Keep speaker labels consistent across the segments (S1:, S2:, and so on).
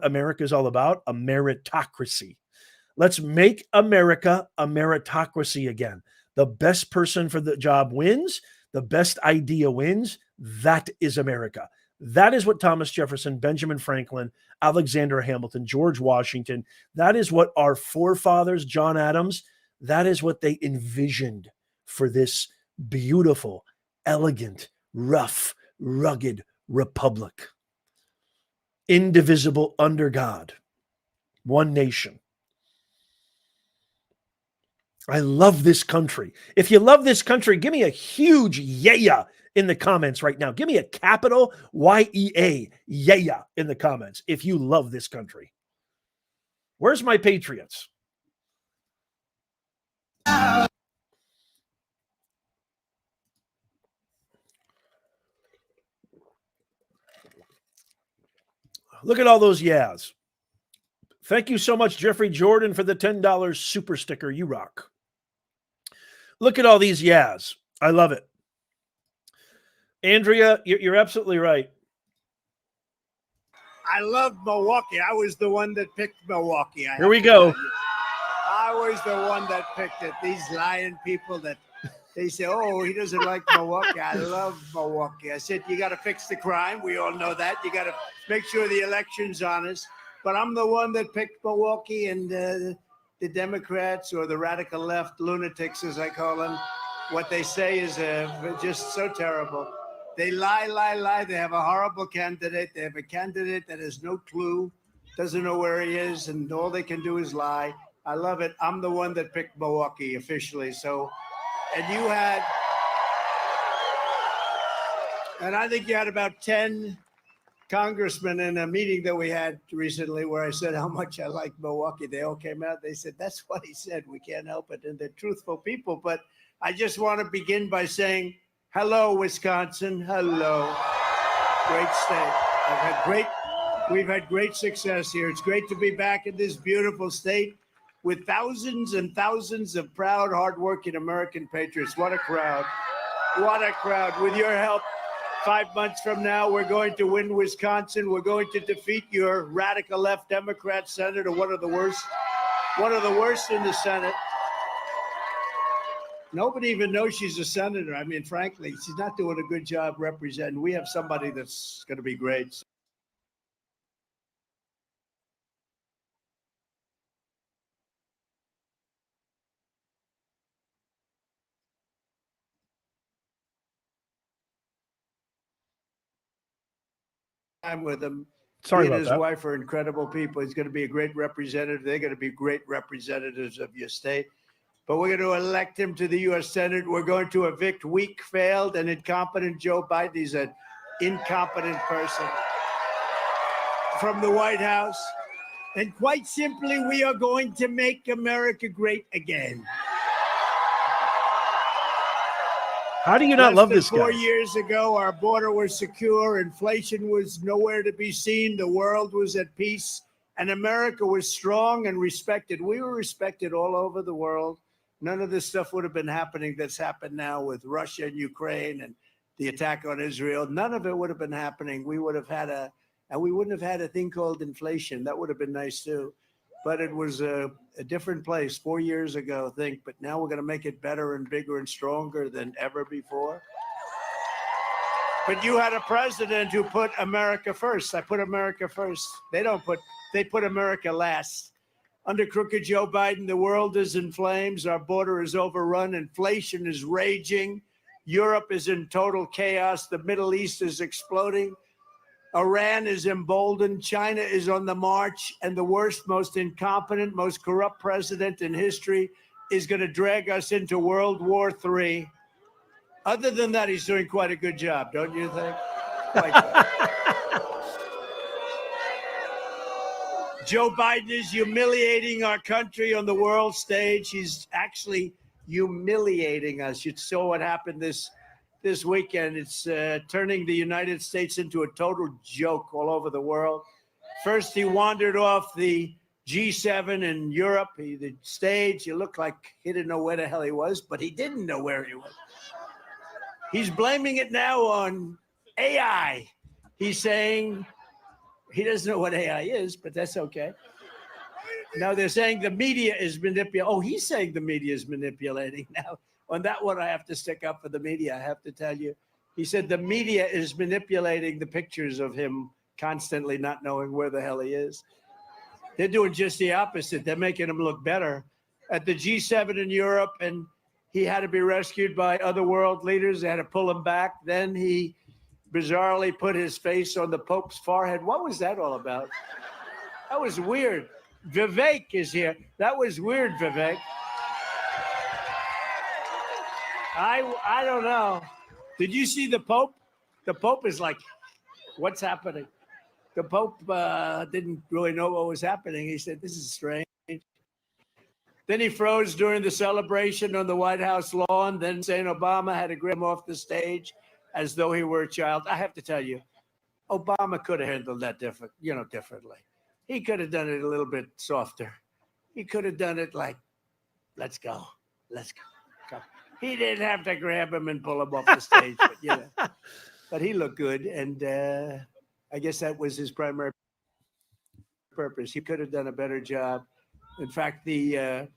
S1: America is all about? A meritocracy. Let's make America a meritocracy again. The best person for the job wins. The best idea wins. That is America. That is what Thomas Jefferson, Benjamin Franklin, Alexander Hamilton, George Washington, that is what our forefathers, John Adams, that is what they envisioned for this beautiful, elegant, rough, rugged republic. Indivisible under God, one nation. I love this country. If you love this country, give me a huge yeah in the comments right now. Give me a capital Y-E-A, yeah, in the comments if you love this country. Where's my patriots? Look at all those yeahs. Thank you so much, Jeffrey Jordan, for the $10 super sticker. You rock. Look at all these yeahs. I love it. Andrea, you're absolutely right.
S2: I love Milwaukee. I was the one that picked Milwaukee.
S1: Here we go.
S2: I was the one that picked it. These lying people that they say, oh, he doesn't like Milwaukee. I love Milwaukee. I said, you got to fix the crime. We all know that. You got to make sure the election's honest. But I'm the one that picked Milwaukee, and the Democrats or the radical left lunatics, as I call them, what they say is just so terrible. They lie. They have a horrible candidate. They have a candidate that has no clue, doesn't know where he is, and all they can do is lie. I love it. I'm the one that picked Milwaukee officially. So, and you had, and I think you had about 10 congressmen in a meeting that we had recently where I said how much I like Milwaukee. They all came out. They said, that's what he said. We can't help it. And they're truthful people. But I just want to begin by saying, hello, Wisconsin. Hello. Great state. We've had great success here. It's great to be back in this beautiful state with thousands and thousands of proud, hardworking American patriots. What a crowd. What a crowd. With your help, 5 months from now, we're going to win Wisconsin. We're going to defeat your radical left Democrat senator, one of the worst in the Senate. Nobody even knows she's a senator. I mean, frankly, she's not doing a good job representing. We have somebody that's going to be great. Time with him.
S1: Sorry
S2: he
S1: about
S2: and his
S1: that.
S2: wife are incredible people. He's going to be a great representative. They're going to be great representatives of your state. But we're going to elect him to the U.S. Senate. We're going to evict weak, failed, and incompetent Joe Biden. He's an incompetent person from the White House. And quite simply, we are going to make America great again.
S1: How do you not love this guy?
S2: 4 years ago, our border was secure. Inflation was nowhere to be seen. The world was at peace. And America was strong and respected. We were respected all over the world. None of this stuff would have been happening that's happened now with Russia and Ukraine and the attack on Israel. None of it would have been happening. We would have had and we wouldn't have had a thing called inflation. That would have been nice too. But it was a different place 4 years ago, I think. But now we're going to make it better and bigger and stronger than ever before. But you had a president who put America first. I put America first. They put America last. Under crooked Joe Biden, the world is in flames. Our border is overrun. Inflation is raging. Europe is in total chaos. The Middle East is exploding. Iran is emboldened. China is on the march. And the worst, most incompetent, most corrupt president in history is going to drag us into World War III. Other than that, he's doing quite a good job, don't you think? Quite good. Joe Biden is humiliating our country on the world stage. He's actually humiliating us. You saw what happened this weekend. It's turning the United States into a total joke all over the world. First, he wandered off the G7 in Europe, the stage. He looked like he didn't know where the hell he was, but he didn't know where he was. He's blaming it now on AI. He's saying He doesn't know what AI is, but that's okay. Now they're saying the media is manipulating. Oh, he's saying the media is manipulating. Now, on that one, I have to stick up for the media. I have to tell you. He said the media is manipulating the pictures of him constantly not knowing where the hell he is. They're doing just the opposite. They're making him look better. At the G7 in Europe, and he had to be rescued by other world leaders. They had to pull him back. Then he bizarrely put his face on the Pope's forehead. What was that all about? That was weird. Vivek is here. That was weird, Vivek. I don't know. Did you see the Pope? The Pope is like, what's happening? The Pope didn't really know what was happening. He said, this is strange. Then he froze during the celebration on the White House lawn. Then St. Obama had to grab him off the stage as though he were a child. I have to tell you, Obama could have handled that differently. He could have done it a little bit softer. He could have done it like, let's go. Come. He didn't have to grab him and pull him off the stage, but he looked good. And I guess that was his primary purpose. He could have done a better job. In fact, the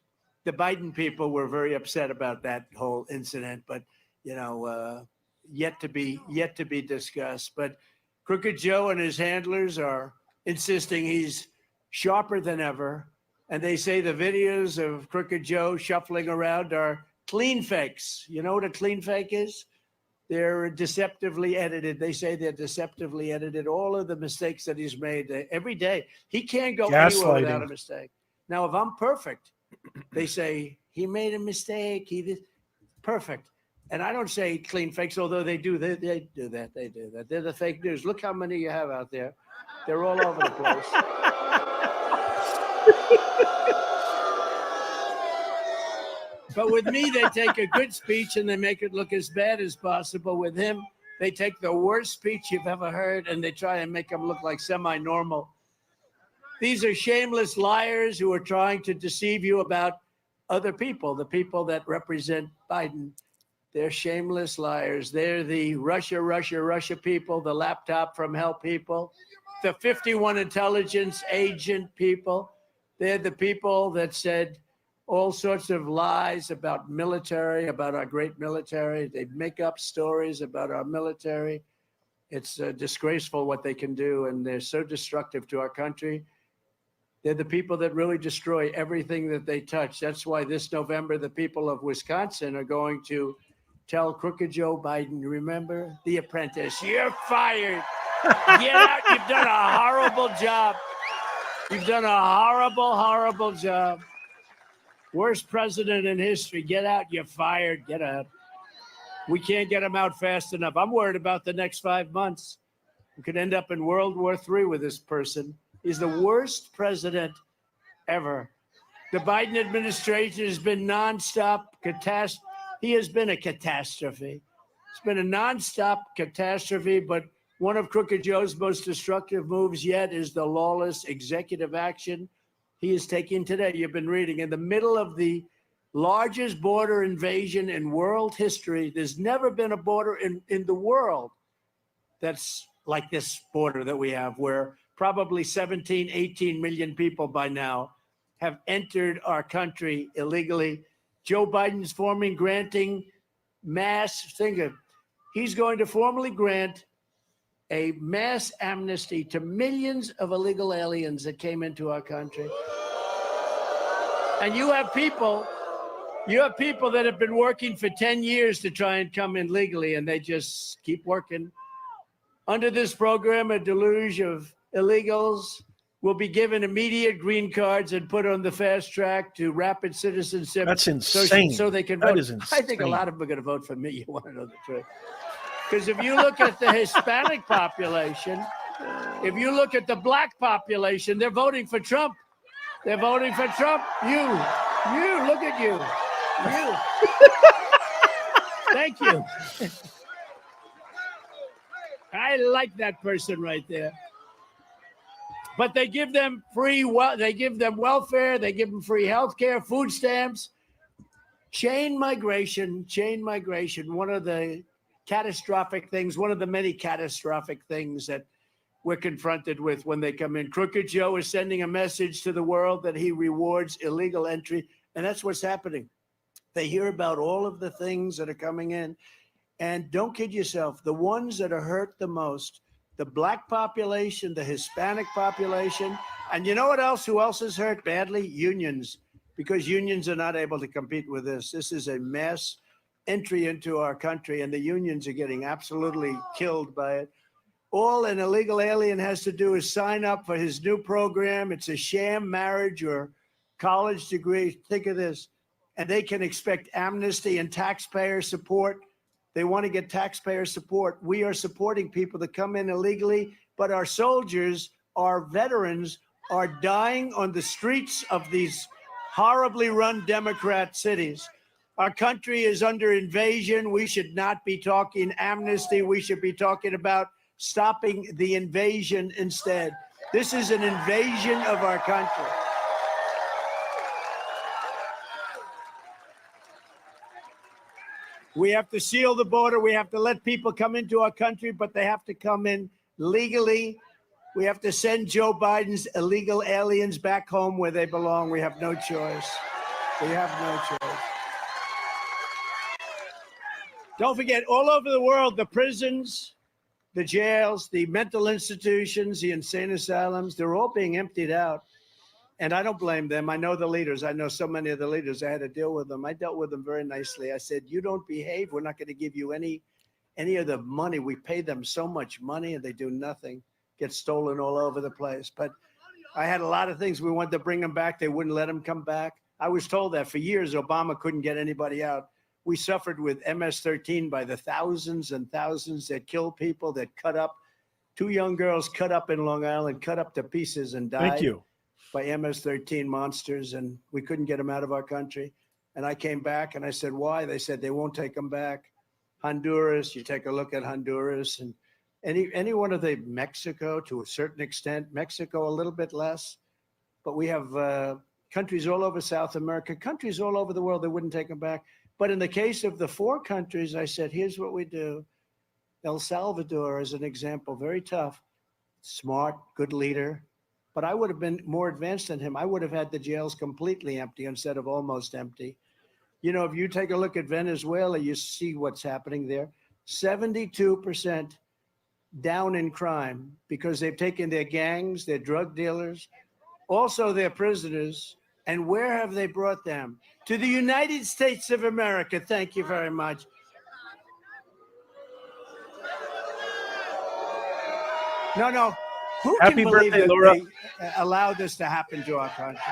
S2: Biden people were very upset about that whole incident, but yet to be discussed. But Crooked Joe and his handlers are insisting he's sharper than ever, and they say the videos of Crooked Joe shuffling around are clean fakes. You know what a clean fake is? They're deceptively edited. They say they're deceptively edited. All of the mistakes that he's made every day, he can't go anywhere without a mistake. Now, if I'm perfect, they say he made a mistake. He did perfect. And I don't say clean fakes, although they do. They do that. They do that. They're the fake news. Look how many you have out there. They're all over the place. But with me, they take a good speech and they make it look as bad as possible. With him, they take the worst speech you've ever heard and they try and make him look like semi-normal. These are shameless liars who are trying to deceive you about other people, the people that represent Biden. They're shameless liars. They're the Russia people, the laptop from hell people, the 51 intelligence agent people. They're the people that said all sorts of lies about military, about our great military. They make up stories about our military. It's disgraceful what they can do, and they're so destructive to our country. They're the people that really destroy everything that they touch. That's why this November, the people of Wisconsin are going to tell Crooked Joe Biden, remember The Apprentice, you're fired. Get out. You've done a horrible job. You've done a horrible, horrible job. Worst president in history. Get out. You're fired. Get out. We can't get him out fast enough. I'm worried about the next 5 months. We could end up in World War III with this person. He's the worst president ever. The Biden administration has been nonstop catastrophe. He has been a catastrophe. It's been a nonstop catastrophe, but one of Crooked Joe's most destructive moves yet is the lawless executive action he is taking today. You've been reading in the middle of the largest border invasion in world history. There's never been a border in the world that's like this border that we have, where probably 17, 18 million people by now have entered our country illegally. Joe Biden's granting mass, he's going to formally grant a mass amnesty to millions of illegal aliens that came into our country. And you have people that have been working for 10 years to try and come in legally, and they just keep working. Under this program, a deluge of illegals will be given immediate green cards and put on the fast track to rapid citizenship.
S1: That's insane.
S2: So they can vote.
S1: That is insane.
S2: I think a lot of them are going to vote for me. You want to know the truth? Because if you look at the Hispanic population, if you look at the black population, they're voting for Trump. They're voting for Trump. You, look at you. Thank you. I like that person right there. But they give them they give them welfare, they give them free health care, food stamps, chain migration, one of the catastrophic things, one of the many catastrophic things that we're confronted with when they come in. Crooked Joe is sending a message to the world that he rewards illegal entry, and that's what's happening. They hear about all of the things that are coming in, and don't kid yourself, the ones that are hurt the most, the black population, the Hispanic population, and you know what else? Who else is hurt badly? Unions, because unions are not able to compete with this. This is a mass entry into our country, and the unions are getting absolutely killed by it. All an illegal alien has to do is sign up for his new program. It's a sham marriage or college degree. Think of this. And they can expect amnesty and taxpayer support. They want to get taxpayer support. We are supporting people that come in illegally, but our soldiers, our veterans, are dying on the streets of these horribly run Democrat cities. Our country is under invasion. We should not be talking amnesty. We should be talking about stopping the invasion instead. This is an invasion of our country. We have to seal the border. We have to let people come into our country, but they have to come in legally. We have to send Joe Biden's illegal aliens back home where they belong. We have no choice. We have no choice. Don't forget, all over the world, the prisons, the jails, the mental institutions, the insane asylums, they're all being emptied out. And I don't blame them. I know the leaders. I know so many of the leaders. I had to deal with them. I dealt with them very nicely. I said, you don't behave, we're not going to give you any of the money. We pay them so much money and they do nothing. Get stolen all over the place. But I had a lot of things. We wanted to bring them back. They wouldn't let them come back. I was told that for years, Obama couldn't get anybody out. We suffered with MS-13 by the thousands and thousands that killed people, that cut up. 2 young girls cut up in Long Island, cut up to pieces and died.
S1: Thank you.
S2: By MS-13 monsters, and we couldn't get them out of our country. And I came back and I said, why? They said they won't take them back. Honduras, you take a look at Honduras, and any one of the Mexico to a certain extent, Mexico a little bit less, but we have countries all over South America, countries all over the world that wouldn't take them back. But in the case of the 4 countries, I said, here's what we do. El Salvador is an example, very tough, smart, good leader. But I would have been more advanced than him. I would have had the jails completely empty instead of almost empty. You know, if you take a look at Venezuela, you see what's happening there. 72% down in crime because they've taken their gangs, their drug dealers, also their prisoners. And where have they brought them? To the United States of America. Thank you very much. No. Who can
S1: Happy
S2: believe
S1: birthday,
S2: that
S1: Laura.
S2: they allowed this to happen to our country?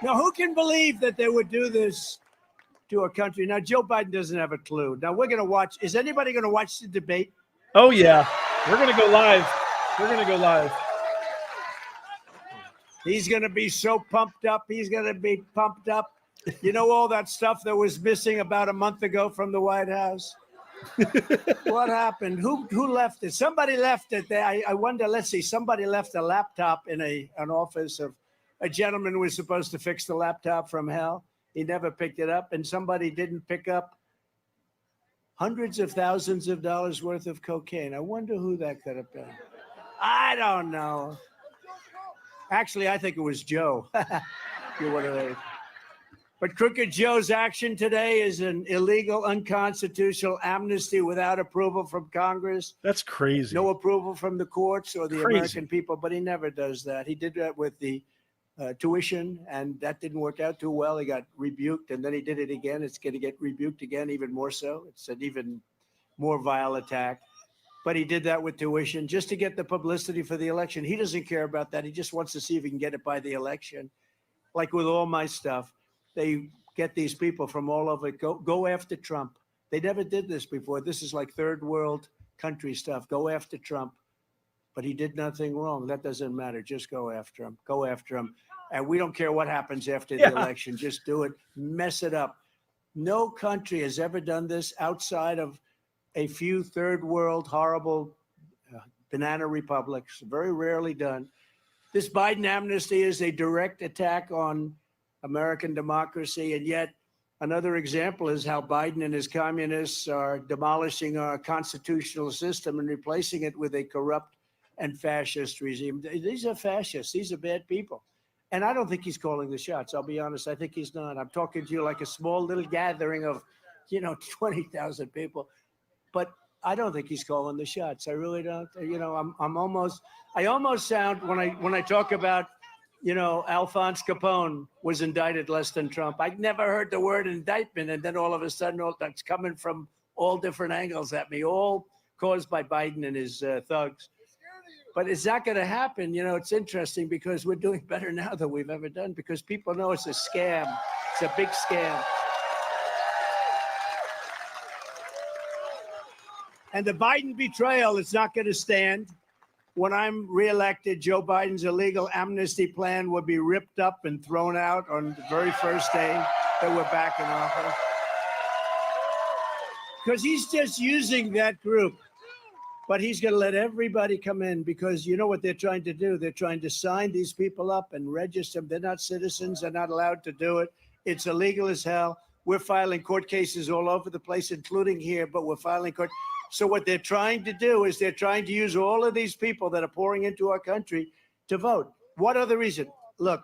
S2: Now, who can believe that they would do this to our country? Now, Joe Biden doesn't have a clue. Now, we're going to watch. Is anybody going to watch the debate?
S1: Oh, yeah. We're going to go live. We're going to go live.
S2: He's going to be so pumped up. He's going to be pumped up. You know, all that stuff that was missing about a month ago from the White House? What happened? Who left it? Somebody left it there. I wonder, let's see, somebody left a laptop in an office of a gentleman who was supposed to fix the laptop from hell. He never picked it up, and somebody didn't pick up hundreds of thousands of dollars worth of cocaine. I wonder who that could have been. I don't know. Actually, I think it was Joe. You're one of those. But Crooked Joe's action today is an illegal, unconstitutional amnesty without approval from Congress.
S1: That's crazy.
S2: No approval from the courts or the
S1: Crazy.
S2: American people, but he never does that. He did that with the tuition, and that didn't work out too well. He got rebuked, and then he did it again. It's going to get rebuked again, even more so. It's an even more vile attack. But he did that with tuition just to get the publicity for the election. He doesn't care about that. He just wants to see if he can get it by the election. Like with all my stuff, they get these people from all over. Go after Trump. They never did this before. This is like third world country stuff. Go after Trump. But he did nothing wrong. That doesn't matter. Just go after him. Go after him. And we don't care what happens after the election. Just do it. Mess it up. No country has ever done this outside of a few third world horrible banana republics. Very rarely done. This Biden amnesty is a direct attack on American democracy. And yet another example is how Biden and his communists are demolishing our constitutional system and replacing it with a corrupt and fascist regime. These are fascists. These are bad people. And I don't think he's calling the shots. I'll be honest. I think he's not. I'm talking to you like a small little gathering of, 20,000 people. But I don't think he's calling the shots. I really don't. I almost sound when I talk about, Alphonse Capone was indicted less than Trump. I'd never heard the word indictment. And then all of a sudden, that's coming from all different angles at me, all caused by Biden and his thugs. But it's not going to happen. It's interesting because we're doing better now than we've ever done because people know it's a scam. It's a big scam. And the Biden betrayal is not going to stand. When I'm reelected, Joe Biden's illegal amnesty plan will be ripped up and thrown out on the very first day that we're back in office. Because he's just using that group. But he's going to let everybody come in because you know what they're trying to do? They're trying to sign these people up and register them. They're not citizens. They're not allowed to do it. It's illegal as hell. We're filing court cases all over the place, including here, but we're filing court. So what they're trying to do is they're trying to use all of these people that are pouring into our country to vote. What other reason? Look,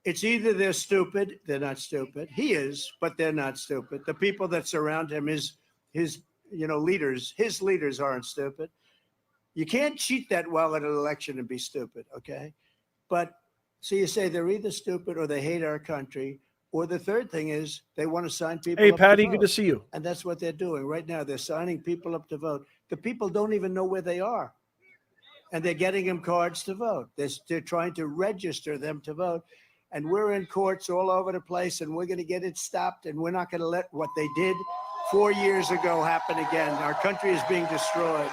S2: it's either they're stupid. They're not stupid. He is, but they're not stupid. The people that surround him, his leaders, his leaders aren't stupid. You can't cheat that well at an election and be stupid, okay? But so you say they're either stupid or they hate our country, or the third thing is they want to sign people
S1: Hey,
S2: up
S1: Patty,
S2: to vote.
S1: good to see you.
S2: And that's what they're doing right now. They're signing people up to vote. The people don't even know where they are. And they're getting them cards to vote. They're trying to register them to vote. And we're in courts all over the place, and we're going to get it stopped. And we're not going to let what they did 4 years ago happen again. Our country is being destroyed.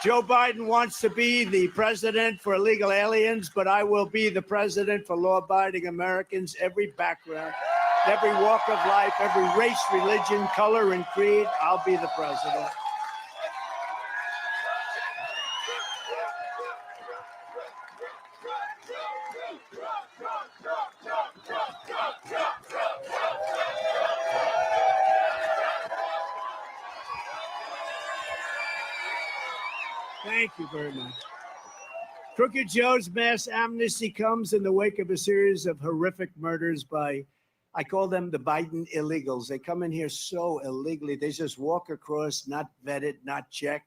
S2: Joe Biden wants to be the president for illegal aliens, but I will be the president for law-abiding Americans, every background, every walk of life, every race, religion, color, and creed. I'll be the president. Thank you very much. Crooked Joe's mass amnesty comes in the wake of a series of horrific murders by, I call them the Biden illegals. They come in here so illegally. They just walk across, not vetted, not checked.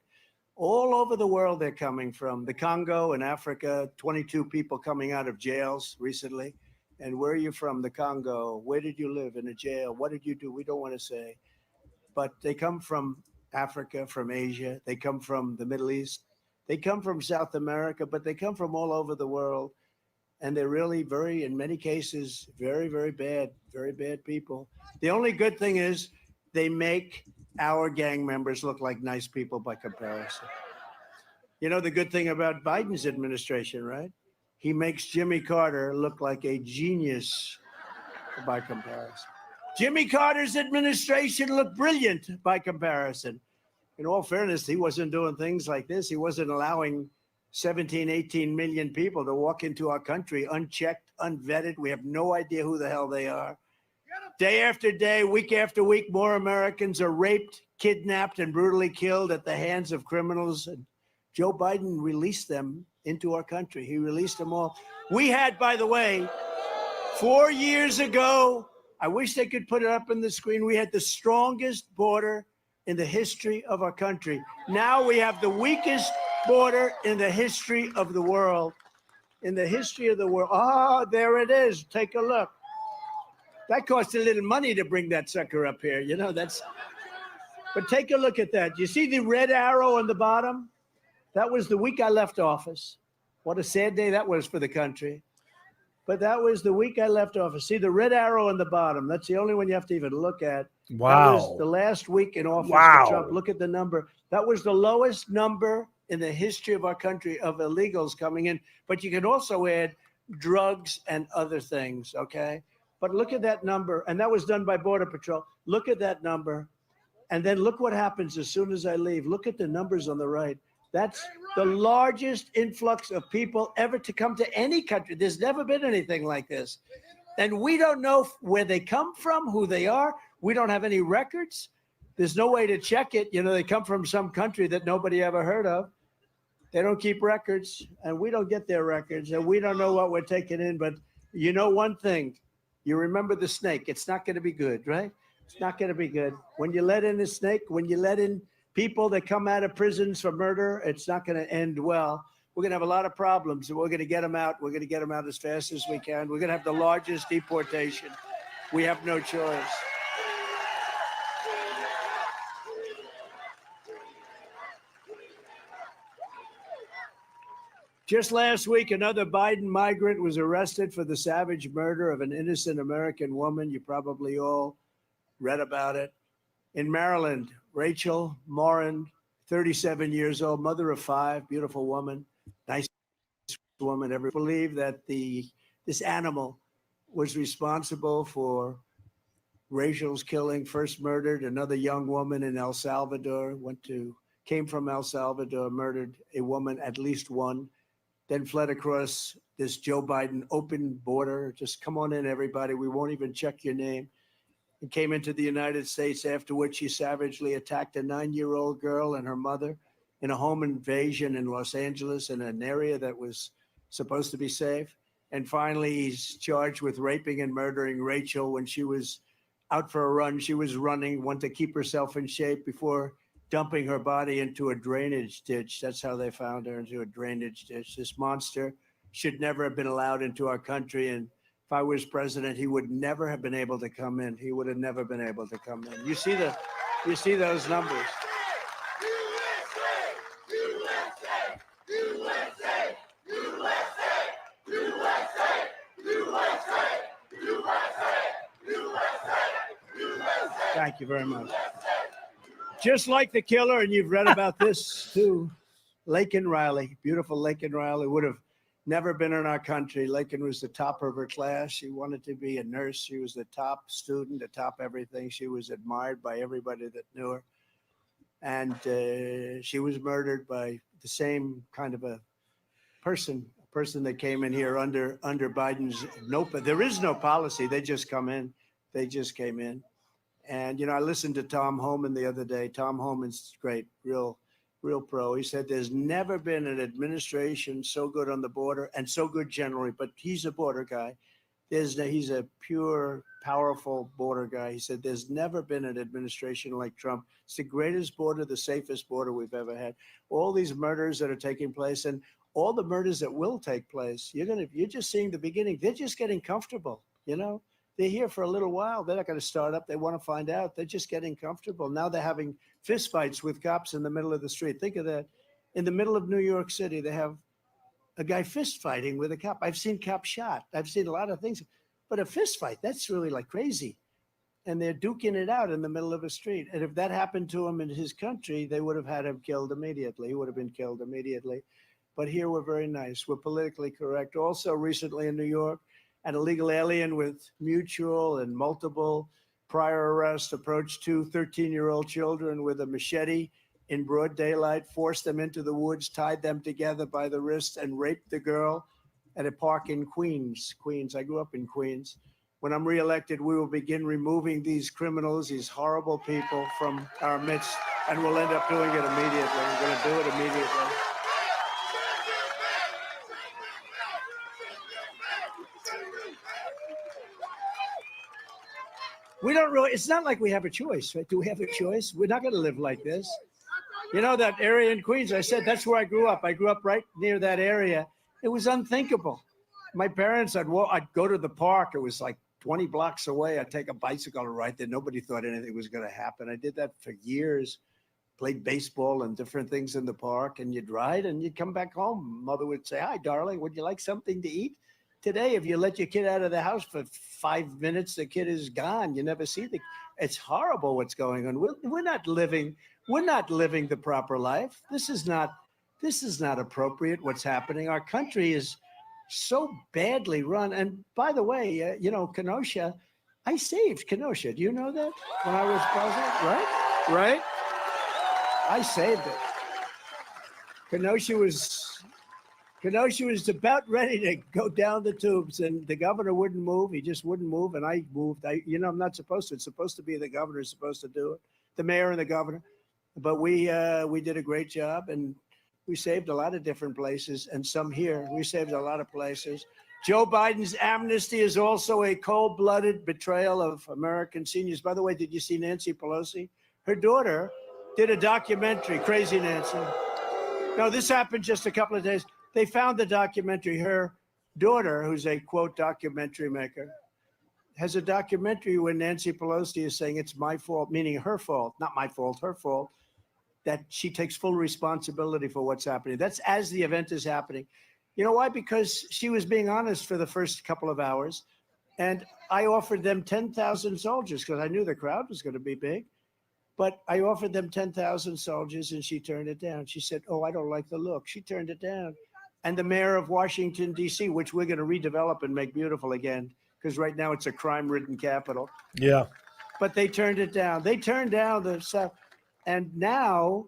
S2: All over the world they're coming from. The Congo and Africa, 22 people coming out of jails recently. And where are you from? The Congo. Where did you live? In a jail. What did you do? We don't want to say. But they come from Africa, from Asia. They come from the Middle East. They come from South America, but they come from all over the world. And they're really in many cases, very, very bad people. The only good thing is they make our gang members look like nice people by comparison. You know, the good thing about Biden's administration, right? He makes Jimmy Carter look like a genius by comparison. Jimmy Carter's administration looked brilliant by comparison. In all fairness, he wasn't doing things like this. He wasn't allowing 17, 18 million people to walk into our country unchecked, unvetted. We have no idea who the hell they are. Day after day, week after week, more Americans are raped, kidnapped, and brutally killed at the hands of criminals. And Joe Biden released them into our country. He released them all. We had, by the way, 4 years ago, I wish they could put it up on the screen, we had the strongest border in the history of our country. Now we have the weakest border in the history of the world. In the history of the world. Oh, there it is. Take a look. That cost a little money to bring that sucker up here. You know, but take a look at that. You see the red arrow on the bottom? That was the week I left office. What a sad day that was for the country. But that was the week I left office. See the red arrow on the bottom. That's the only one you have to even look at.
S1: Wow.
S2: That was the last week in office for Trump. Look at the number. That was the lowest number in the history of our country of illegals coming in. But you can also add drugs and other things, okay? But look at that number. And that was done by Border Patrol. Look at that number. And then look what happens as soon as I leave. Look at the numbers on the right. That's the largest influx of people ever to come to any country. There's never been anything like this. And we don't know where they come from, who they are. We don't have any records. There's no way to check it. You know, they come from some country that nobody ever heard of. They don't keep records, and we don't get their records, and we don't know what we're taking in. But you know one thing, you remember the snake. It's not going to be good, right? It's not going to be good. When you let in a snake, when you let in people that come out of prisons for murder, it's not going to end well. We're going to have a lot of problems, and we're going to get them out. We're going to get them out as fast as we can. We're going to have the largest deportation. We have no choice. Just last week, another Biden migrant was arrested for the savage murder of an innocent American woman. You probably all read about it. In Maryland, Rachel Morin, 37 years old, mother of 5, beautiful woman, nice woman. Everyone believed that this animal was responsible for Rachel's killing. First murdered another young woman in El Salvador, came from El Salvador, murdered a woman, at least one, then fled across this Joe Biden open border. Just come on in, everybody. We won't even check your name. And came into the United States, after which he savagely attacked a 9-year-old girl and her mother in a home invasion in Los Angeles in an area that was supposed to be safe. And finally, he's charged with raping and murdering Rachel when she was out for a run. She was running, wanted to keep herself in shape before dumping her body into a drainage ditch. That's how they found her, into a drainage ditch. This monster should never have been allowed into our country. And if I was president, he would never have been able to come in. He would have never been able to come in. You see those numbers. Thank you very much. Just like the killer, and you've read about this too, Laken Riley, beautiful Laken Riley, would have never been in our country. Laken was the topper of her class. She wanted to be a nurse. She was the top student, the top everything. She was admired by everybody that knew her. And she was murdered by the same kind of a person that came in here under Biden's there is no policy. They just come in. They just came in. And, you know, I listened to Tom Homan the other day. Tom Homan's great, real pro. He said there's never been an administration so good on the border and so good generally, but he's a border guy. He's a pure, powerful border guy. He said there's never been an administration like Trump. It's the greatest border, the safest border we've ever had. All these murders that are taking place and all the murders that will take place, you're just seeing the beginning. They're just getting comfortable, you know. They're here for a little while. They're not going to start up. They want to find out. They're just getting comfortable. Now they're having fistfights with cops in the middle of the street. Think of that. In the middle of New York City, they have a guy fist fighting with a cop. I've seen cops shot. I've seen a lot of things. But a fist fight, that's really like crazy. And they're duking it out in the middle of a street. And if that happened to him in his country, they would have had him killed immediately. He would have been killed immediately. But here we're very nice. We're politically correct. Also recently in New York, an illegal alien with mutual and multiple prior arrests approached 2 13-year-old children with a machete in broad daylight, forced them into the woods, tied them together by the wrists, and raped the girl at a park in Queens. I grew up in Queens. When I'm reelected, we will begin removing these criminals, these horrible people from our midst, and we'll end up doing it immediately. We're going to do it immediately. We don't really, it's not like we have a choice, right? Do we have a choice? We're not going to live like this. You know, that area in Queens, I said, that's where I grew up. I grew up right near that area. It was unthinkable. My parents, I'd go to the park. It was like 20 blocks away. I'd take a bicycle ride there. Nobody thought anything was going to happen. I did that for years, played baseball and different things in the park. And you'd ride and you'd come back home. Mother would say, hi, darling, would you like something to eat? Today, if you let your kid out of the house for 5 minutes, the kid is gone. You never see it's horrible what's going on. We're not living the proper life. This is not appropriate what's happening. Our country is so badly run. And by the way, you know, Kenosha, I saved Kenosha. Do you know that? When I was president, right? I saved it. Kenosha was Kenosha was about ready to go down the tubes, and the governor wouldn't move. He just wouldn't move, and I moved. I'm not supposed to. It's supposed to be the governor supposed to do it, the mayor and the governor. But we did a great job, and we saved a lot of different places, and some here. We saved a lot of places. Joe Biden's amnesty is also a cold-blooded betrayal of American seniors. By the way, did you see Nancy Pelosi? Her daughter did a documentary, Crazy Nancy. No, this happened just a couple of days. They found the documentary. Her daughter, who's a, quote, documentary maker, has a documentary where Nancy Pelosi is saying it's my fault, meaning her fault, not my fault, her fault, that she takes full responsibility for what's happening. That's as the event is happening. You know why? Because she was being honest for the first couple of hours. And I offered them 10,000 soldiers because I knew the crowd was going to be big. But I offered them 10,000 soldiers and she turned it down. She said, oh, I don't like the look. She turned it down. And the mayor of Washington, D.C., which we're going to redevelop and make beautiful again, because right now it's a crime-ridden capital.
S1: Yeah.
S2: But they turned it down. They turned down the stuff. And now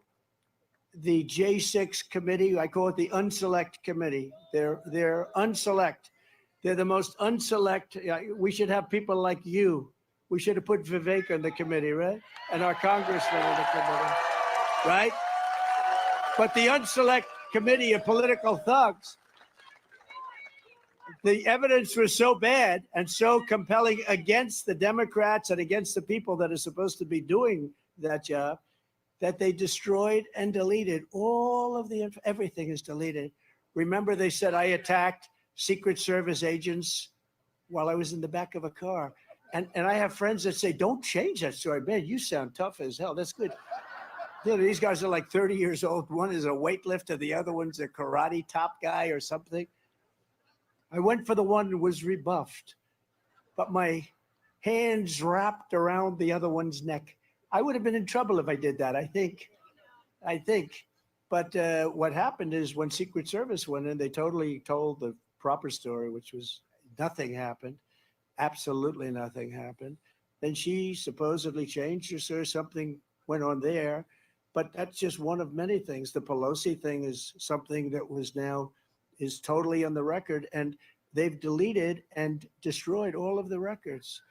S2: the J6 committee, I call it the unselect committee. They're unselect. They're the most unselect. We should have people like you. We should have put Vivek in the committee, right? And our congressman in the committee, right? But the unselect committee of political thugs, the evidence was so bad and so compelling against the Democrats and against the people that are supposed to be doing that job, that they destroyed and deleted all of the, everything is deleted. Remember, they said I attacked Secret Service agents while I was in the back of a car. And I have friends that say, don't change that story. Man, you sound tough as hell. That's good. You know, these guys are like 30 years old. One is a weightlifter. The other one's a karate top guy or something. I went for the one who was rebuffed, but my hands wrapped around the other one's neck. I would have been in trouble if I did that, I think. But what happened is when Secret Service went in, they totally told the proper story, which was nothing happened. Absolutely nothing happened. Then she supposedly changed her, so something went on there. But that's just one of many things. The Pelosi thing is something that was now is totally on the record, and they've deleted and destroyed all of the records.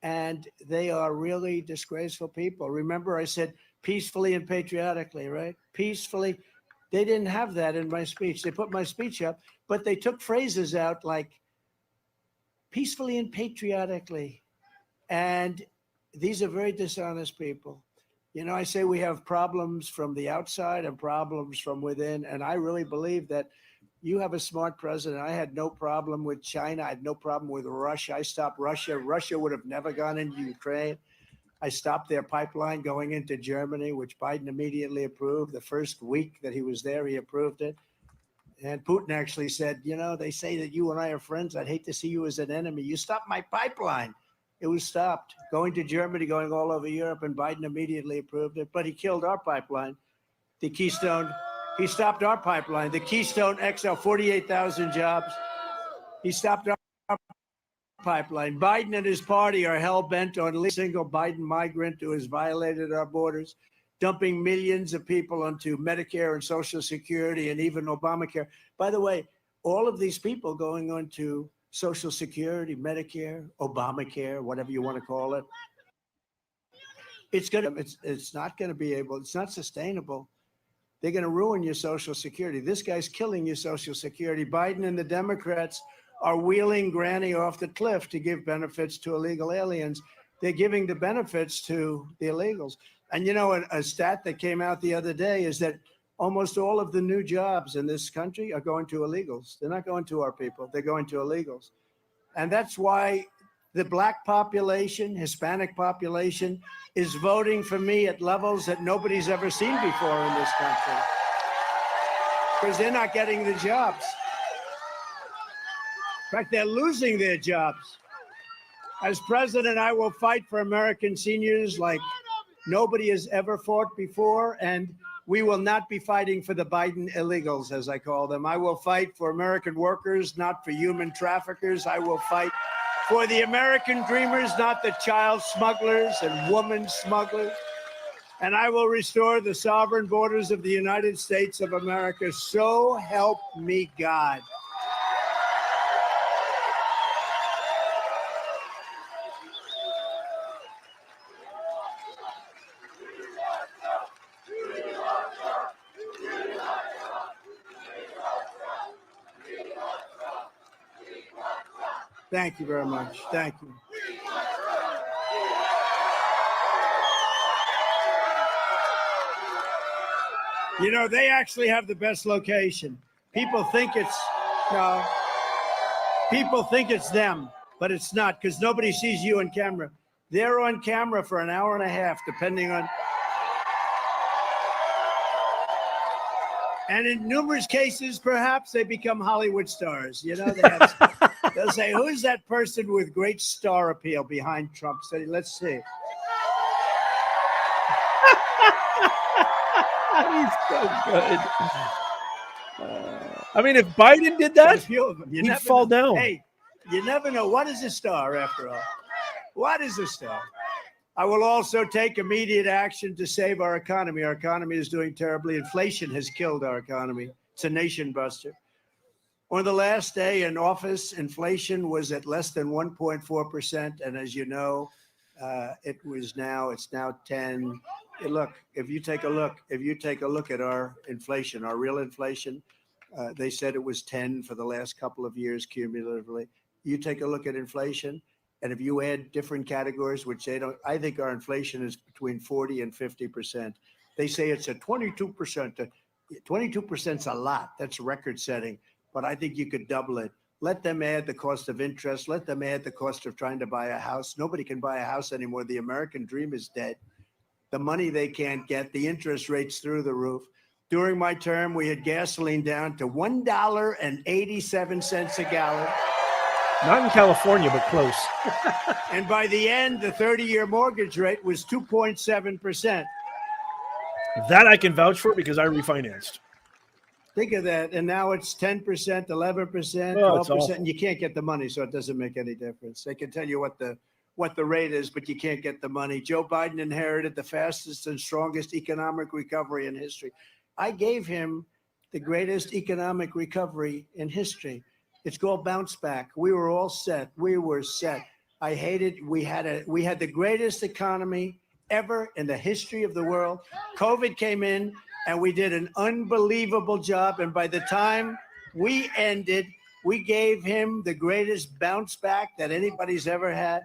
S2: And they are really disgraceful people. Remember, I said peacefully and patriotically, right? Peacefully. They didn't have that in my speech. They put my speech up, but they took phrases out like peacefully and patriotically. And these are very dishonest people. You know, I say we have problems from the outside and problems from within. And I really believe that you have a smart president. I had no problem with China. I had no problem with Russia. I stopped Russia. Russia would have never gone into Ukraine. I stopped their pipeline going into Germany, which Biden immediately approved. The first week that he was there, he approved it. And Putin actually said, you know, they say that you and I are friends. I'd hate to see you as an enemy. You stopped my pipeline. It was stopped going to Germany, going all over Europe, and Biden immediately approved it. But he killed our pipeline, the Keystone. He stopped our pipeline, the Keystone XL, 48,000 jobs. He stopped our pipeline. Biden and his party are hell-bent on a single Biden migrant who has violated our borders, dumping millions of people onto Medicare and Social Security and even Obamacare. By the way, all of these people going on to Social Security, Medicare, Obamacare, whatever you want to call it, it's not going to be able, it's not sustainable. They're going to ruin your Social Security. This guy's killing your Social Security. Biden and the Democrats are wheeling Granny off the cliff to give benefits to illegal aliens. They're giving the benefits to the illegals. And you know, a stat that came out the other day is that almost all of the new jobs in this country are going to illegals. They're not going to our people. They're going to illegals. And that's why the Black population, Hispanic population, is voting for me at levels that nobody's ever seen before in this country. Because they're not getting the jobs. In fact, they're losing their jobs. As president, I will fight for American seniors like nobody has ever fought before, and we will not be fighting for the Biden illegals, as I call them. I will fight for American workers, not for human traffickers. I will fight for the American dreamers, not the child smugglers and woman smugglers. and I will restore the sovereign borders of the United States of America. So help me God. Thank you very much. Thank you. You know, they actually have the best location. People think it's no. People think it's them, but it's not, because nobody sees you on camera. They're on camera for an hour and a half, depending on. And in numerous cases, perhaps they become Hollywood stars. You know, they'll say, "Who's that person with great star appeal behind Trump?" So let's see.
S1: He's so good. I mean, if Biden did that, he'd fall down.
S2: Hey, you never know. What is a star, after all? What is a star? I will also take immediate action to save our economy. Our economy is doing terribly. Inflation has killed our economy. It's a nation buster. On the last day in office, inflation was at less than 1.4%. And as you know, it's now 10. Look, if you take a look at our inflation, our real inflation, they said it was 10 for the last couple of years cumulatively. You take a look at inflation, and if you add different categories, which they don't, I think our inflation is between 40 and 50%. They say it's at 22%. 22% is a lot. That's record setting. But I think you could double it. Let them add the cost of interest. Let them add the cost of trying to buy a house. Nobody can buy a house anymore. The American dream is dead. The money they can't get, the interest rates through the roof. During my term, we had gasoline down to $1.87 a gallon.
S1: Not in California, but close.
S2: And by the end, the 30-year mortgage rate was 2.7%.
S1: That I can vouch for because I refinanced.
S2: Think of that. And now it's 10%, 11%,
S1: Oh,
S2: 12%. And you can't get the money, so it doesn't make any difference. They can tell you what the rate is, but you can't get the money. Joe Biden inherited the fastest and strongest economic recovery in history. I gave him the greatest economic recovery in history. It's called bounce back. We were all set. We were set. I hated. We had the greatest economy ever in the history of the world. COVID came in, and we did an unbelievable job. And by the time we ended, we gave him the greatest bounce back that anybody's ever had.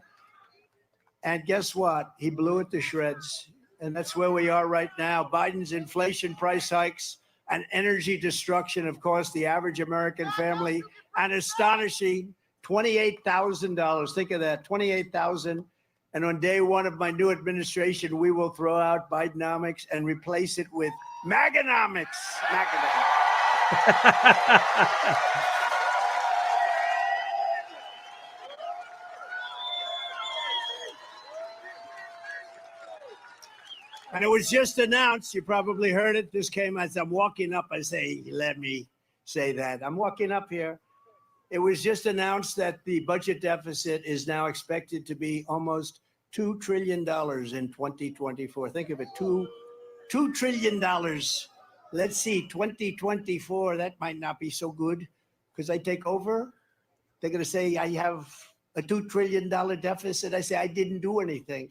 S2: And guess what? He blew it to shreds. And that's where we are right now. Biden's inflation, price hikes, and energy destruction have cost the average American family an astonishing $28,000. Think of that, $28,000. And on day one of my new administration, we will throw out Bidenomics and replace it with Maganomics. And it was just announced, you probably heard it. This came as I'm walking up. I say, let me say that. I'm walking up here. It was just announced that the budget deficit is now expected to be almost $2 trillion in 2024. Think of it, $2 trillion. Let's see, 2024, that might not be so good because I take over. They're going to say I have a $2 trillion deficit. I say I didn't do anything.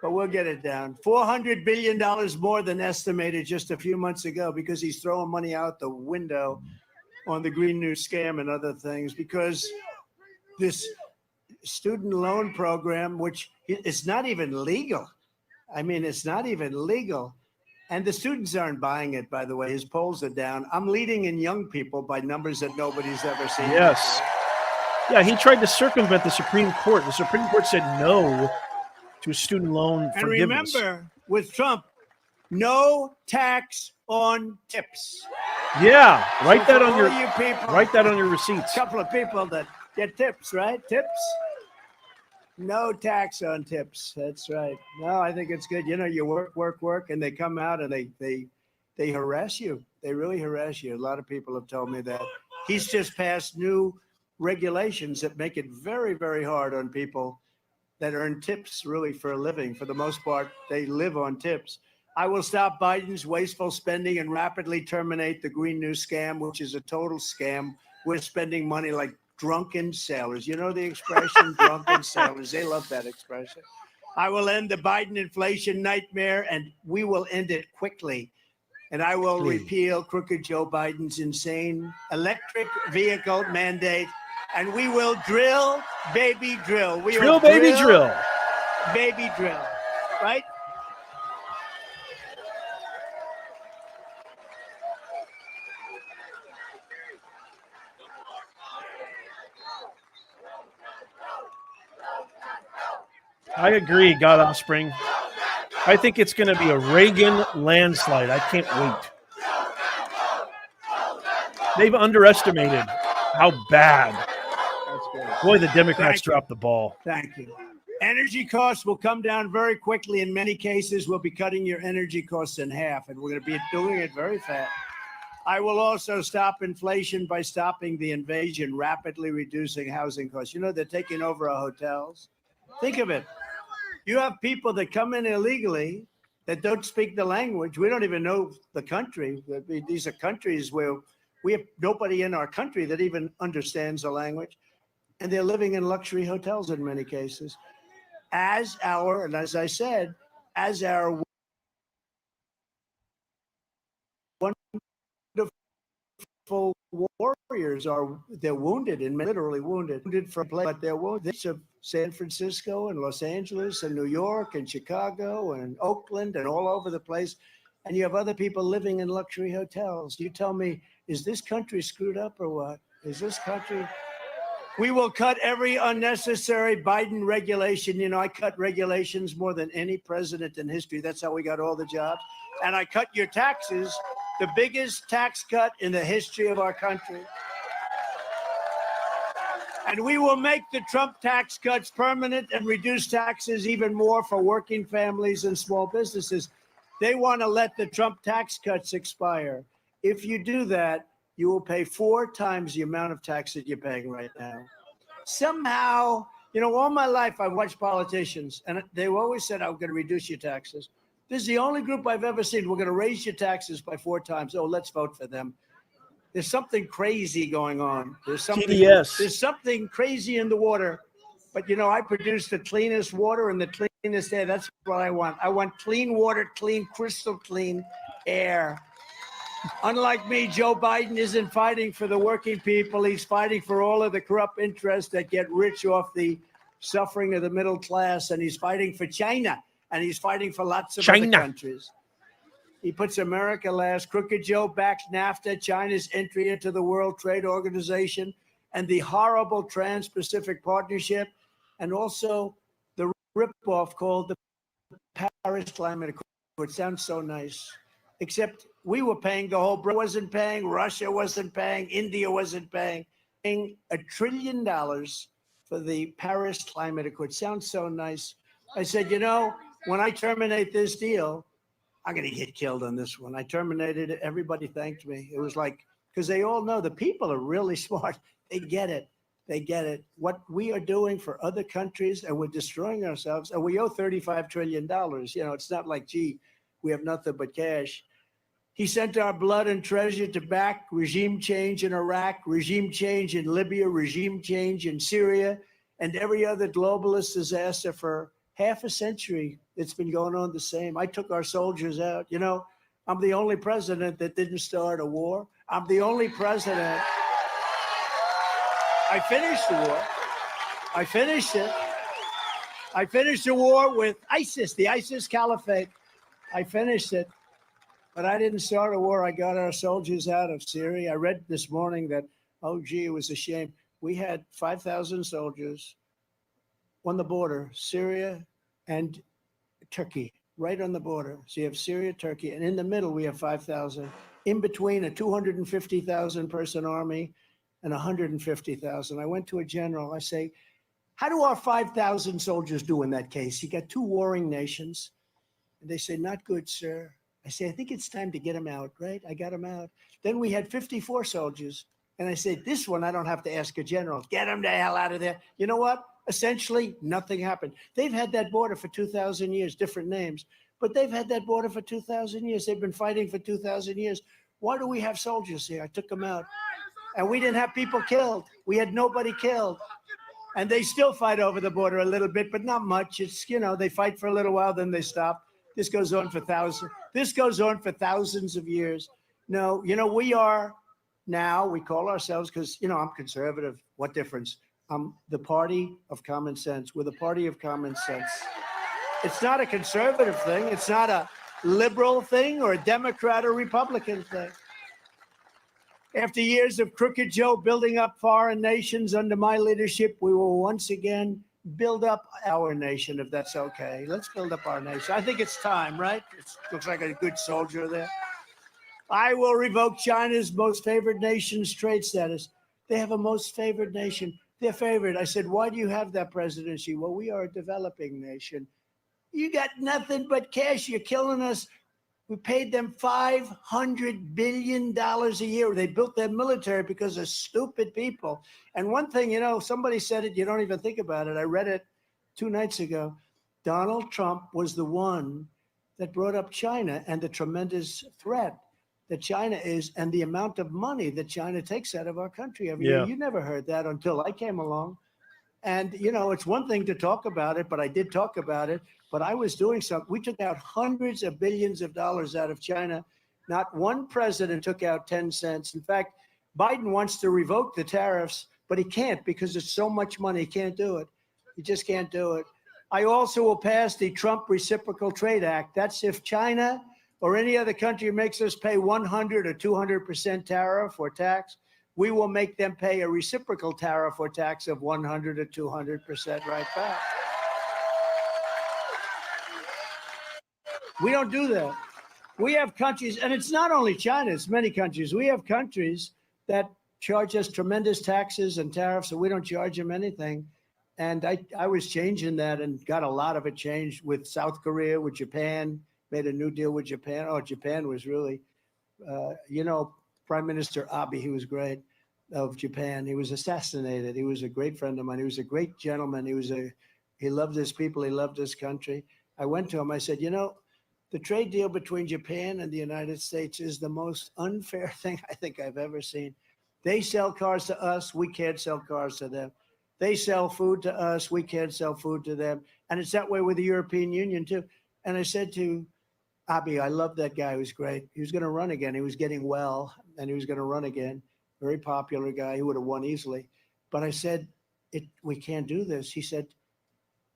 S2: But we'll get it down. $400 billion more than estimated just a few months ago because he's throwing money out the window on the Green New scam and other things because this student loan program, which it's not even legal. I mean, it's not even legal. And the students aren't buying it, by the way. His polls are down. I'm leading in young people by numbers that nobody's ever seen.
S1: Yes. Yeah, he tried to circumvent the Supreme Court. The Supreme Court said no to student loan forgiveness.
S2: And remember, with Trump, no tax on tips.
S1: Yeah, write
S2: So
S1: that on your
S2: people,
S1: write that on your receipts.
S2: A couple of people that get tips, right? Tips. No tax on tips. That's right. No, I think it's good. You know, you work, and they come out and they harass you. They really harass you. A lot of people have told me that. He's just passed new regulations that make it very, very hard on people that earn tips really for a living. For the most part, they live on tips. I will stop Biden's wasteful spending and rapidly terminate the Green New Scam, which is a total scam. We're spending money like drunken sailors. You know the expression, drunken sailors? They love that expression. I will end the Biden inflation nightmare, and we will end it quickly. And I will repeal crooked Joe Biden's insane electric vehicle mandate. And we will drill, baby, drill. We will
S1: baby, drill.
S2: Baby, drill. Right?
S1: I agree, God Offspring. I think it's going to be a Reagan landslide. I can't wait. They've underestimated how bad.
S2: That's good.
S1: Boy, the Democrats dropped the ball.
S2: Thank you. Energy costs will come down very quickly. In many cases, we'll be cutting your energy costs in half, and we're going to be doing it very fast. I will also stop inflation by stopping the invasion, rapidly reducing housing costs. You know, they're taking over our hotels. Think of it. You have people that come in illegally that don't speak the language. We don't even know the country. These are countries where we have nobody in our country that even understands the language. And they're living in luxury hotels in many cases. And as I said, as our wonderful warriors they're wounded and literally wounded from play, but they're wounded. San Francisco and Los Angeles and New York and Chicago and Oakland and all over the place. And you have other people living in luxury hotels. You tell me, is this country screwed up or what? Is this country? We will cut every unnecessary Biden regulation. You know, I cut regulations more than any president in history. That's how we got all the jobs. And I cut your taxes, the biggest tax cut in the history of our country. And we will make the Trump tax cuts permanent and reduce taxes even more for working families and small businesses. They want to let the Trump tax cuts expire. If you do that, you will pay 4 times the amount of tax that you're paying right now. Somehow, you know, all my life I've watched politicians, and they've always said, I'm going to reduce your taxes. This is the only group I've ever seen. We're going to raise your taxes by 4 times. Oh, let's vote for them. There's something crazy going on. There's something crazy in the water. But, you know, I produce the cleanest water and the cleanest air. That's what I want. I want clean water, clean, crystal clean air. Unlike me, Joe Biden isn't fighting for the working people. He's fighting for all of the corrupt interests that get rich off the suffering of the middle class. And he's fighting for China. And he's fighting for lots of other countries. He puts America last. Crooked Joe backs NAFTA, China's entry into the World Trade Organization, and the horrible Trans-Pacific Partnership, and also the ripoff called the Paris Climate Accord. It sounds so nice, except we were paying the whole. Britain wasn't paying, Russia wasn't paying, India wasn't paying $1 trillion for the Paris Climate Accord. Sounds so nice. I said, you know, when I terminate this deal, I'm going to get killed on this one. I terminated it. Everybody thanked me. It was like, because they all know the people are really smart. They get it. They get it. What we are doing for other countries, and we're destroying ourselves, and we owe $35 trillion. You know, it's not like, gee, we have nothing but cash. He sent our blood and treasure to back regime change in Iraq, regime change in Libya, regime change in Syria, and every other globalist disaster for half a century. It's been going on the same. I took our soldiers out. You know, I'm the only president that didn't start a war. I'm the only president. I finished the war. I finished it. I finished the war with ISIS, the ISIS caliphate. I finished it. But I didn't start a war. I got our soldiers out of Syria. I read this morning that, oh, gee, it was a shame. We had 5,000 soldiers on the border, Syria and Turkey, right on the border. So you have Syria, Turkey, and in the middle we have 5,000. In between, a 250,000 person army and 150,000. I went to a general. I say, how do our 5,000 soldiers do in that case? You got 2 warring nations. And they say, not good, sir. I say, I think it's time to get them out, right? I got them out. Then we had 54 soldiers. And I said, this one, I don't have to ask a general. Get them the hell out of there. You know what? Essentially, nothing happened. They've had that border for 2,000 years, different names. But they've had that border for 2,000 years. They've been fighting for 2,000 years. Why do we have soldiers here? I took them out. And we didn't have people killed. We had nobody killed. And they still fight over the border a little bit, but not much. It's, you know, they fight for a little while, then they stop. This goes on for thousands. This goes on for thousands of years. No, you know, we are now, we call ourselves, because, you know, I'm conservative. What difference? I'm the party of common sense. We're the party of common sense. It's not a conservative thing. It's not a liberal thing or a Democrat or Republican thing. After years of crooked Joe building up foreign nations under my leadership, we will once again build up our nation, if that's okay. Let's build up our nation. I think it's time, right? It looks like a good soldier there. I will revoke China's most favored nation's trade status. They have a most favored nation. They're favored. I said, why do you have that presidency? Well, we are a developing nation. You got nothing but cash. You're killing us. We paid them $500 billion a year. They built their military because of stupid people. And one thing, you know, somebody said it, you don't even think about it. I read it 2 nights ago. Donald Trump was the one that brought up China and the tremendous threat that China is and the amount of money that China takes out of our country every year. You never heard that until I came along. And, you know, it's one thing to talk about it, but I did talk about it. But I was doing something. We took out hundreds of billions of dollars out of China. Not one president took out 10 cents. In fact, Biden wants to revoke the tariffs, but he can't because it's so much money. He can't do it. He just can't do it. I also will pass the Trump Reciprocal Trade Act. That's if China or any other country makes us pay 100 or 200% tariff or tax, we will make them pay a reciprocal tariff or tax of 100 or 200% right back. We don't do that. We have countries, and it's not only China, it's many countries. We have countries that charge us tremendous taxes and tariffs, and we don't charge them anything. And I was changing that and got a lot of it changed with South Korea, with Japan, made a new deal with Japan. Oh, Japan was really, you know, Prime Minister Abe, he was great, of Japan. He was assassinated. He was a great friend of mine. He was a great gentleman. He loved his people. He loved his country. I went to him. I said, you know, the trade deal between Japan and the United States is the most unfair thing I think I've ever seen. They sell cars to us. We can't sell cars to them. They sell food to us. We can't sell food to them. And it's that way with the European Union, too. And I said to Abe, I love that guy. He was great. He was going to run again. He was getting well, and he was going to run again. Very popular guy. He would have won easily. But I said, we can't do this. He said,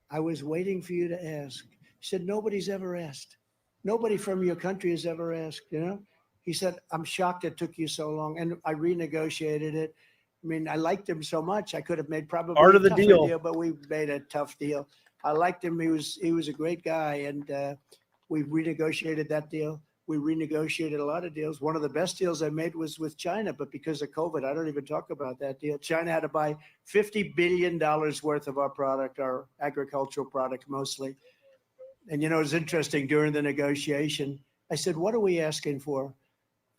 S2: I was waiting for you to ask. He said, nobody's ever asked. Nobody from your country has ever asked, you know? He said, I'm shocked it took you so long. And I renegotiated it. I mean, I liked him so much. I could have made probably
S1: part of the
S2: tougher
S1: deal,
S2: but we made a tough deal. I liked him. He was a great guy. And we renegotiated that deal. We renegotiated a lot of deals. One of the best deals I made was with China, but because of COVID, I don't even talk about that deal. China had to buy $50 billion worth of our product, our agricultural product mostly. And, you know, it's interesting during the negotiation, I said, what are we asking for?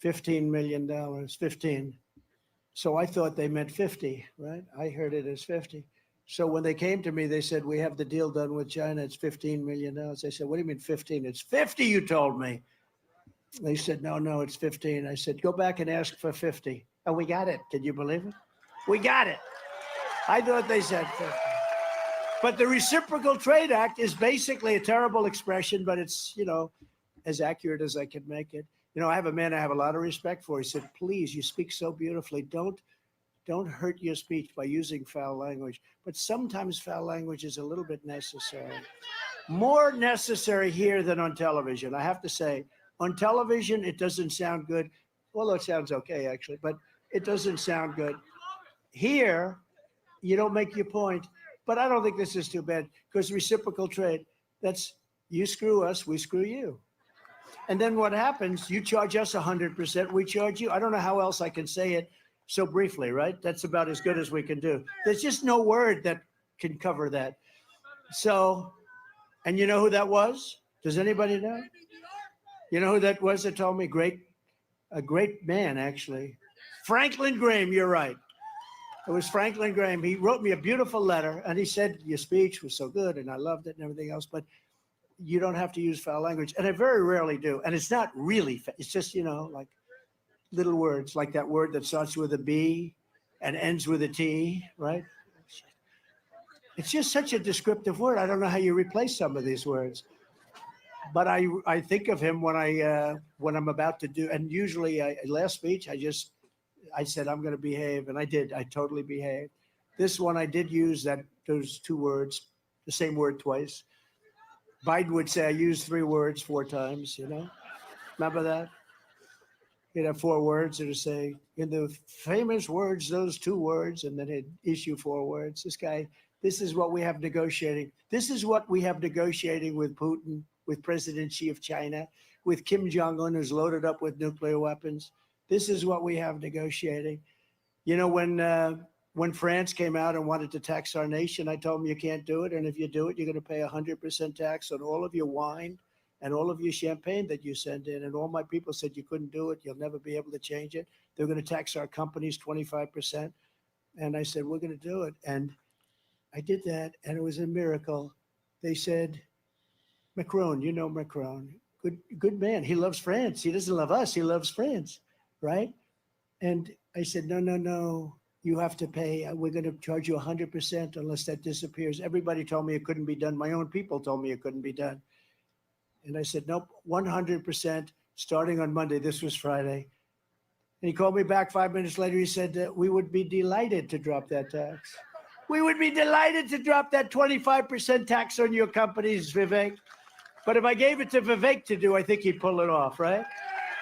S2: $15 million, 15. So I thought they meant 50, right? I heard it as 50. So when they came to me, they said, we have the deal done with China. It's $15 million. I said, what do you mean 15? It's 50, you told me. They said, no, it's 15. I said, go back and ask for 50. And we got it. Can you believe it? We got it. I thought they said 50. But the Reciprocal Trade Act is basically a terrible expression, but it's, you know, as accurate as I can make it. You know, I have a man I have a lot of respect for. He said, please, you speak so beautifully. Don't hurt your speech by using foul language. But sometimes foul language is a little bit necessary. More necessary here than on television. I have to say, on television, it doesn't sound good. Although it sounds okay, actually, but it doesn't sound good. Here, you don't make your point. But I don't think this is too bad because reciprocal trade, that's you screw us, we screw you. And then what happens, you charge us 100%, we charge you. I don't know how else I can say it so briefly, right? That's about as good as we can do. There's just no word that can cover that. So, and you know who that was? Does anybody know? You know who that was that told me? A great man, actually. Franklin Graham, you're right. It was Franklin Graham. He wrote me a beautiful letter, and he said, your speech was so good, and I loved it and everything else. But you don't have to use foul language. And I very rarely do. And it's not really, it's just, like little words, like that word that starts with a B and ends with a T, right? It's just such a descriptive word. I don't know how you replace some of these words. But I think of him when I'm about to do, and usually last speech, I said, I'm going to behave. And I did. I totally behaved. This one, I did use those two words, the same word twice. Biden would say, I used 3 words 4 times, Remember that? He'd have 4 words and he'd say, in the famous words, those 2 words, and then he'd issue 4 words. This guy, this is what we have negotiating. This is what we have negotiating with Putin, with President Xi of China, with Kim Jong-un, who's loaded up with nuclear weapons. This is what we have negotiating. When France came out and wanted to tax our nation, I told them you can't do it. And if you do it, you're going to pay 100% tax on all of your wine and all of your champagne that you send in. And all my people said you couldn't do it. You'll never be able to change it. They're going to tax our companies 25%. And I said, we're going to do it. And I did that. And it was a miracle. They said, Macron, Macron, good man. He loves France. He doesn't love us. He loves France, right? And I said, no. You have to pay. We're going to charge you 100% unless that disappears. Everybody told me it couldn't be done. My own people told me it couldn't be done. And I said, nope, 100% starting on Monday. This was Friday. And he called me back 5 minutes later. He said, we would be delighted to drop that tax. We would be delighted to drop that 25% tax on your companies, Vivek. But if I gave it to Vivek to do, I think he'd pull it off, right?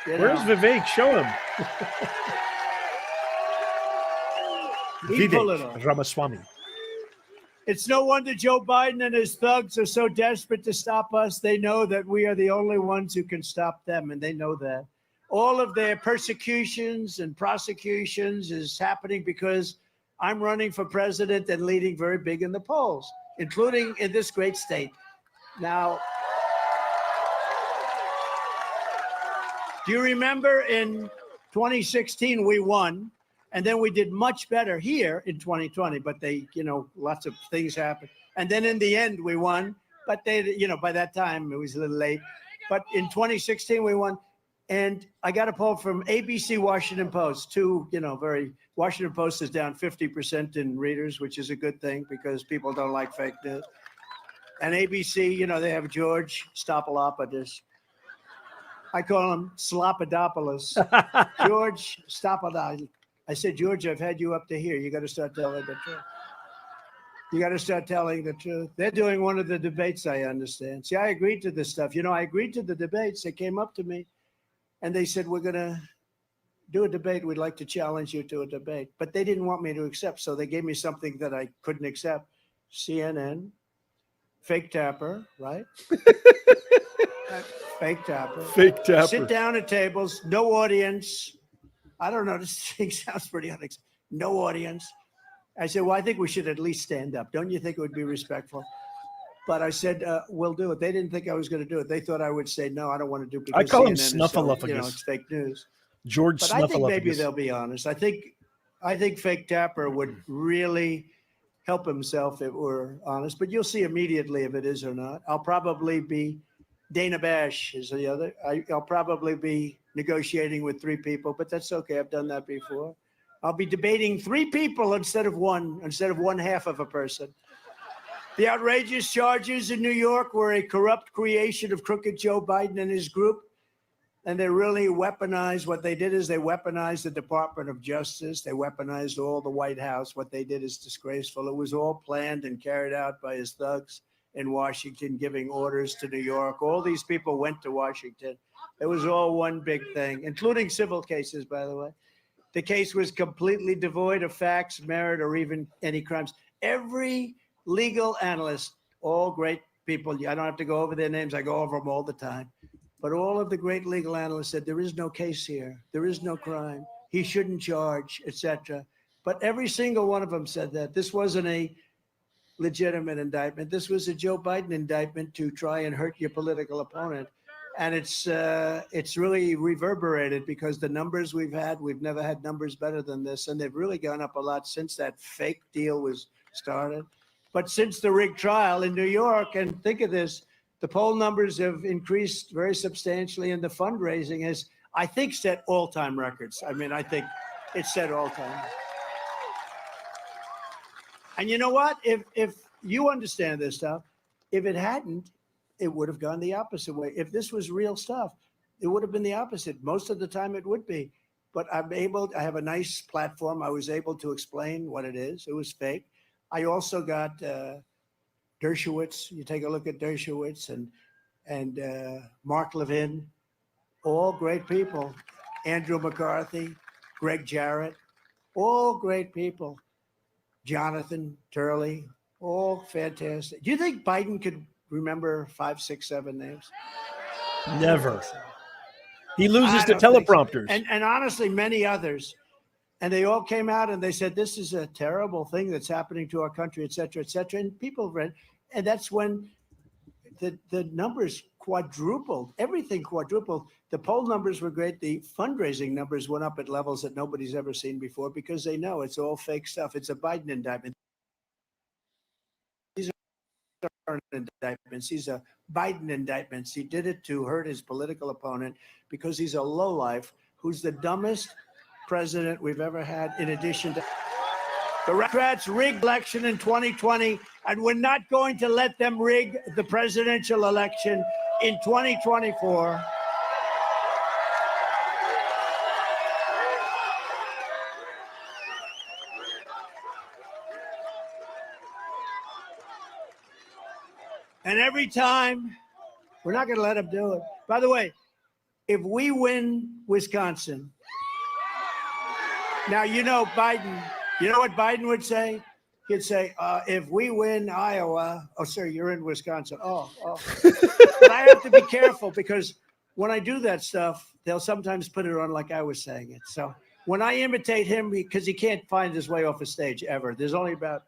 S1: Where's Vivek? Show him. Vivek Ramaswamy.
S2: It's no wonder Joe Biden and his thugs are so desperate to stop us. They know that we are the only ones who can stop them, and they know that. All of their persecutions and prosecutions is happening because I'm running for president and leading very big in the polls, including in this great state. Now, do you remember in 2016 we won? And then we did much better here in 2020, but lots of things happened. And then in the end, we won. But by that time, it was a little late. But in 2016, we won. And I got a poll from ABC Washington Post, Washington Post is down 50% in readers, which is a good thing because people don't like fake news. And ABC, they have George Stopalopoulos. I call him Slopadopoulos. George Stopalopoulos. I said, George, I've had you up to here. You got to start telling the truth. You got to start telling the truth. They're doing one of the debates, I understand. See, I agreed to this stuff. I agreed to the debates. They came up to me and they said, we're going to do a debate. We'd like to challenge you to a debate. But they didn't want me to accept. So they gave me something that I couldn't accept. CNN, fake tapper, right? Fake tapper.
S1: Fake tapper.
S2: Sit down at tables, no audience. I don't know. This thing sounds pretty unacceptable. No audience. I said, well, I think we should at least stand up. Don't you think it would be respectful? But I said, we'll do it. They didn't think I was going to do it. They thought I would say, no, I don't want to do it.
S1: I call him
S2: Snuffleupagus. It's fake news.
S1: George Snuffleupagus.
S2: But I think maybe they'll be honest. I think fake tapper would really help himself if it were honest. But you'll see immediately if it is or not. I'll probably be Dana Bash is the other. I'll probably be negotiating with 3 people, but that's okay. I've done that before. I'll be debating 3 people instead of one half of a person. The outrageous charges in New York were a corrupt creation of crooked Joe Biden and his group. And they really weaponized. What they did is they weaponized the Department of Justice. They weaponized all the White House. What they did is disgraceful. It was all planned and carried out by his thugs in Washington, giving orders to New York. All these people went to Washington. It was all one big thing, including civil cases, by the way. The case was completely devoid of facts, merit, or even any crimes. Every legal analyst, all great people, I don't have to go over their names. I go over them all the time. But all of the great legal analysts said there is no case here. There is no crime. He shouldn't charge, etc. But every single one of them said that. This wasn't a legitimate indictment. This was a Joe Biden indictment to try and hurt your political opponent. And it's really reverberated because the numbers we've never had numbers better than this. And they've really gone up a lot since that fake deal was started. But since the rigged trial in New York, and think of this, The poll numbers have increased very substantially, and the fundraising has, I think, set all-time records. I mean, I think it's set all-time. And you know what? If you understand this stuff, if it hadn't, it would have gone the opposite way. If this was real stuff, it would have been the opposite. Most of the time it would be. But I have a nice platform. I was able to explain what it is. It was fake. I also got Dershowitz. You take a look at Dershowitz and Mark Levin, all great people. Andrew McCarthy, Greg Jarrett, all great people. Jonathan Turley, all fantastic. Do you think Biden could remember 5, 6, 7 names?
S1: Never. He loses to teleprompters.
S2: So. And honestly, many others. And they all came out and they said, this is a terrible thing that's happening to our country, et cetera, et cetera. And people read, and that's when the numbers quadrupled, everything quadrupled. The poll numbers were great. The fundraising numbers went up at levels that nobody's ever seen before because they know it's all fake stuff. It's a Biden indictment. These aren't indictments. These are Biden indictments. He did it to hurt his political opponent because he's a lowlife who's the dumbest president we've ever had, in addition to the Democrats rigged election in 2020, and we're not going to let them rig the presidential election in 2024. And every time, we're not going to let them do it. By the way, if we win Wisconsin, now, you know, Biden, you know what Biden would say? He'd say, if we win Iowa, oh, sir, you're in Wisconsin. Oh. But I have to be careful because when I do that stuff, they'll sometimes put it on like I was saying it. So when I imitate him, because he can't find his way off a stage ever. There's only 4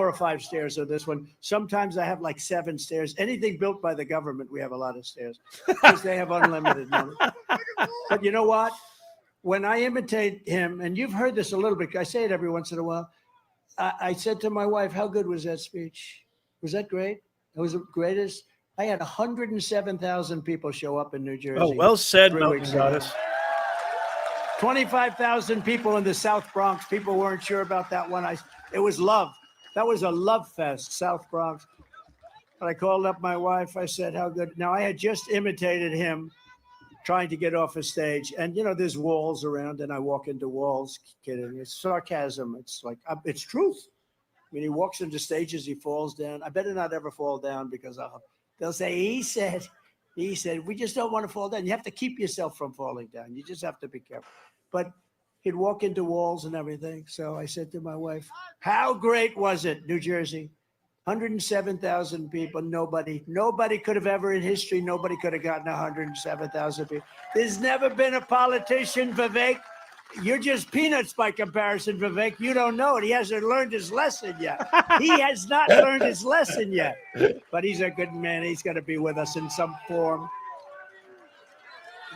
S2: or 5 stairs on this one. Sometimes I have like 7 stairs. Anything built by the government, we have a lot of stairs because they have unlimited money. But you know what? When I imitate him, and you've heard this a little bit, I say it every once in a while. I said to my wife, how good was that speech? Was that great? It was the greatest. I had 107,000 people show up in New Jersey.
S1: Oh, well said,
S2: 3
S1: Mountain
S2: weeks
S1: Goddess.
S2: ago. 25,000 people in the South Bronx. People weren't sure about that one. It was love. That was a love fest, South Bronx. But I called up my wife. I said, how good. Now, I had just imitated him trying to get off a stage. And, you know, there's walls around, and I walk into walls. Kidding. It's sarcasm. It's like, it's truth. I mean, he walks into stages, he falls down. I better not ever fall down because they'll say, he said, we just don't want to fall down. You have to keep yourself from falling down. You just have to be careful. But he'd walk into walls and everything. So I said to my wife, how great was it, New Jersey? 107,000 people. Nobody could have ever in history, nobody could have gotten 107,000 people. There's never been a politician, Vivek. You're just peanuts by comparison, Vivek. You don't know it. He hasn't learned his lesson yet. He has not learned his lesson yet. But he's a good man. He's going to be with us in some form.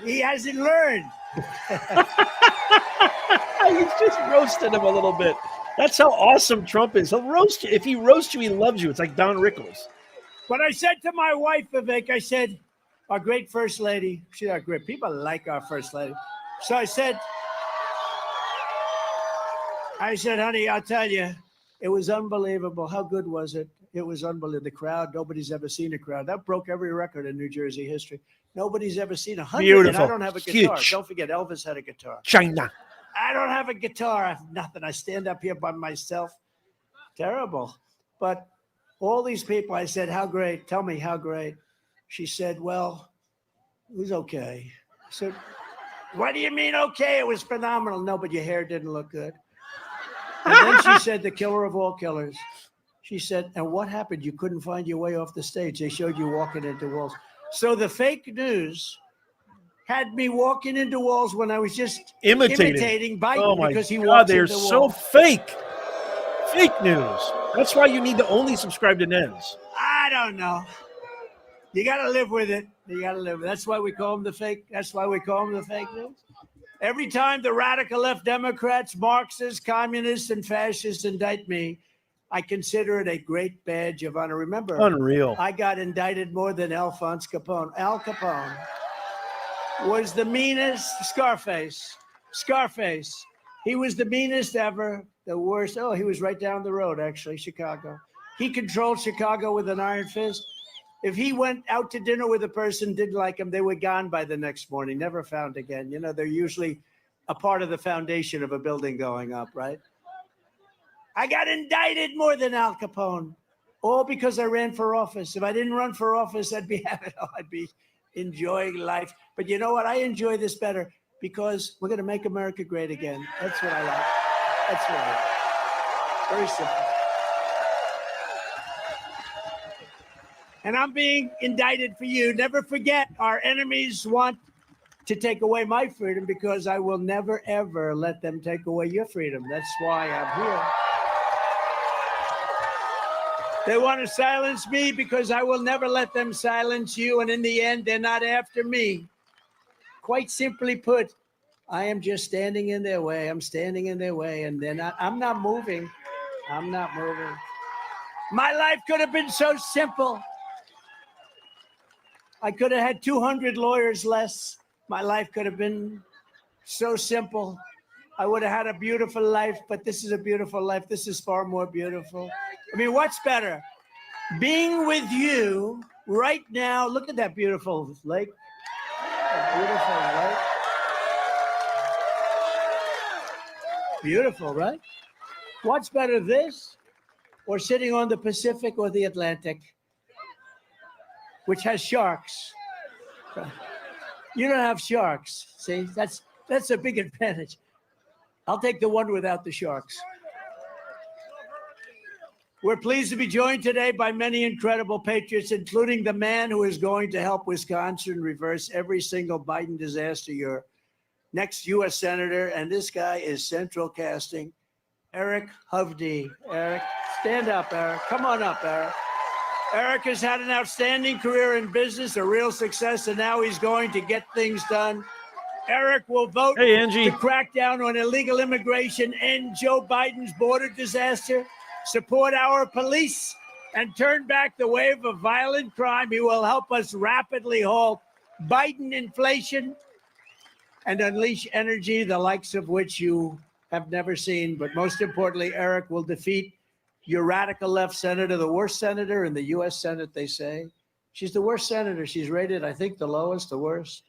S2: He hasn't learned.
S1: He's just roasting him a little bit. That's how awesome Trump is. He'll roast you. If he roasts you, he loves you. It's like Don Rickles.
S2: But I said to my wife, Vivek, I said, our great first lady, she's our great. People like our first lady. So I said, honey, I'll tell you, it was unbelievable. How good was it? It was unbelievable. The crowd, nobody's ever seen a crowd. That broke every record in New Jersey history. Nobody's ever seen 100.
S1: Beautiful.
S2: And I don't have a guitar.
S1: Huge.
S2: Don't forget, Elvis had a guitar.
S1: China.
S2: I don't have a guitar. I have nothing. I stand up here by myself. Terrible. But all these people, I said, how great? Tell me how great. She said, well, it was okay. I said, what do you mean okay? It was phenomenal. No, but your hair didn't look good. And then she said, the killer of all killers. She said, and what happened? You couldn't find your way off the stage. They showed you walking into walls. So the fake news had me walking into walls when I was just imitating Biden because he walked
S1: they're
S2: into
S1: so
S2: walls.
S1: fake. Fake news. That's why you need to only subscribe to NENS.
S2: I don't know. You got to live with it. That's why we call them the fake. That's why we call them the fake news. Every time the radical left Democrats, Marxists, communists, and fascists indict me, I consider it a great badge of honor. Remember,
S1: Unreal.
S2: I got indicted more than Alphonse Capone. Al Capone was the meanest. Scarface. He was the meanest ever, the worst. Oh, he was right down the road, actually, Chicago. He controlled Chicago with an iron fist. If he went out to dinner with a person, didn't like him, they were gone by the next morning, never found again. You know, they're usually a part of the foundation of a building going up, right? I got indicted more than Al Capone, all because I ran for office. If I didn't run for office, I'd be enjoying life. But you know what? I enjoy this better because we're going to make America great again. That's what I like. That's what I like. Very simple. And I'm being indicted for you. Never forget, our enemies want to take away my freedom because I will never, ever let them take away your freedom. That's why I'm here. They want to silence me because I will never let them silence you. And in the end, they're not after me. Quite simply put, I am just standing in their way. I'm standing in their way, and they're not. I'm not moving. I'm not moving. My life could have been so simple. I could have had 200 lawyers less. My life could have been so simple. I would have had a beautiful life, but this is a beautiful life. This is far more beautiful. I mean, what's better? Being with you right now. Look at that beautiful lake. That beautiful lake. Beautiful, right? What's better, this or sitting on the Pacific or the Atlantic, which has sharks? You don't have sharks. See, that's a big advantage. I'll take the one without the sharks. We're pleased to be joined today by many incredible patriots, including the man who is going to help Wisconsin reverse every single Biden disaster. Your next U.S. Senator, and this guy is central casting, Eric Hovde. Eric, stand up, Eric. Come on up, Eric. Eric has had an outstanding career in business, a real success, and now he's going to get things done. Eric will vote to crack down on illegal immigration, end Joe Biden's border disaster, support our police, and turn back the wave of violent crime. He will help us rapidly halt Biden inflation and unleash energy, the likes of which you have never seen. But most importantly, Eric will defeat your radical left senator, the worst senator in the U.S. Senate, they say. She's the worst senator. She's rated, I think, the lowest, the worst.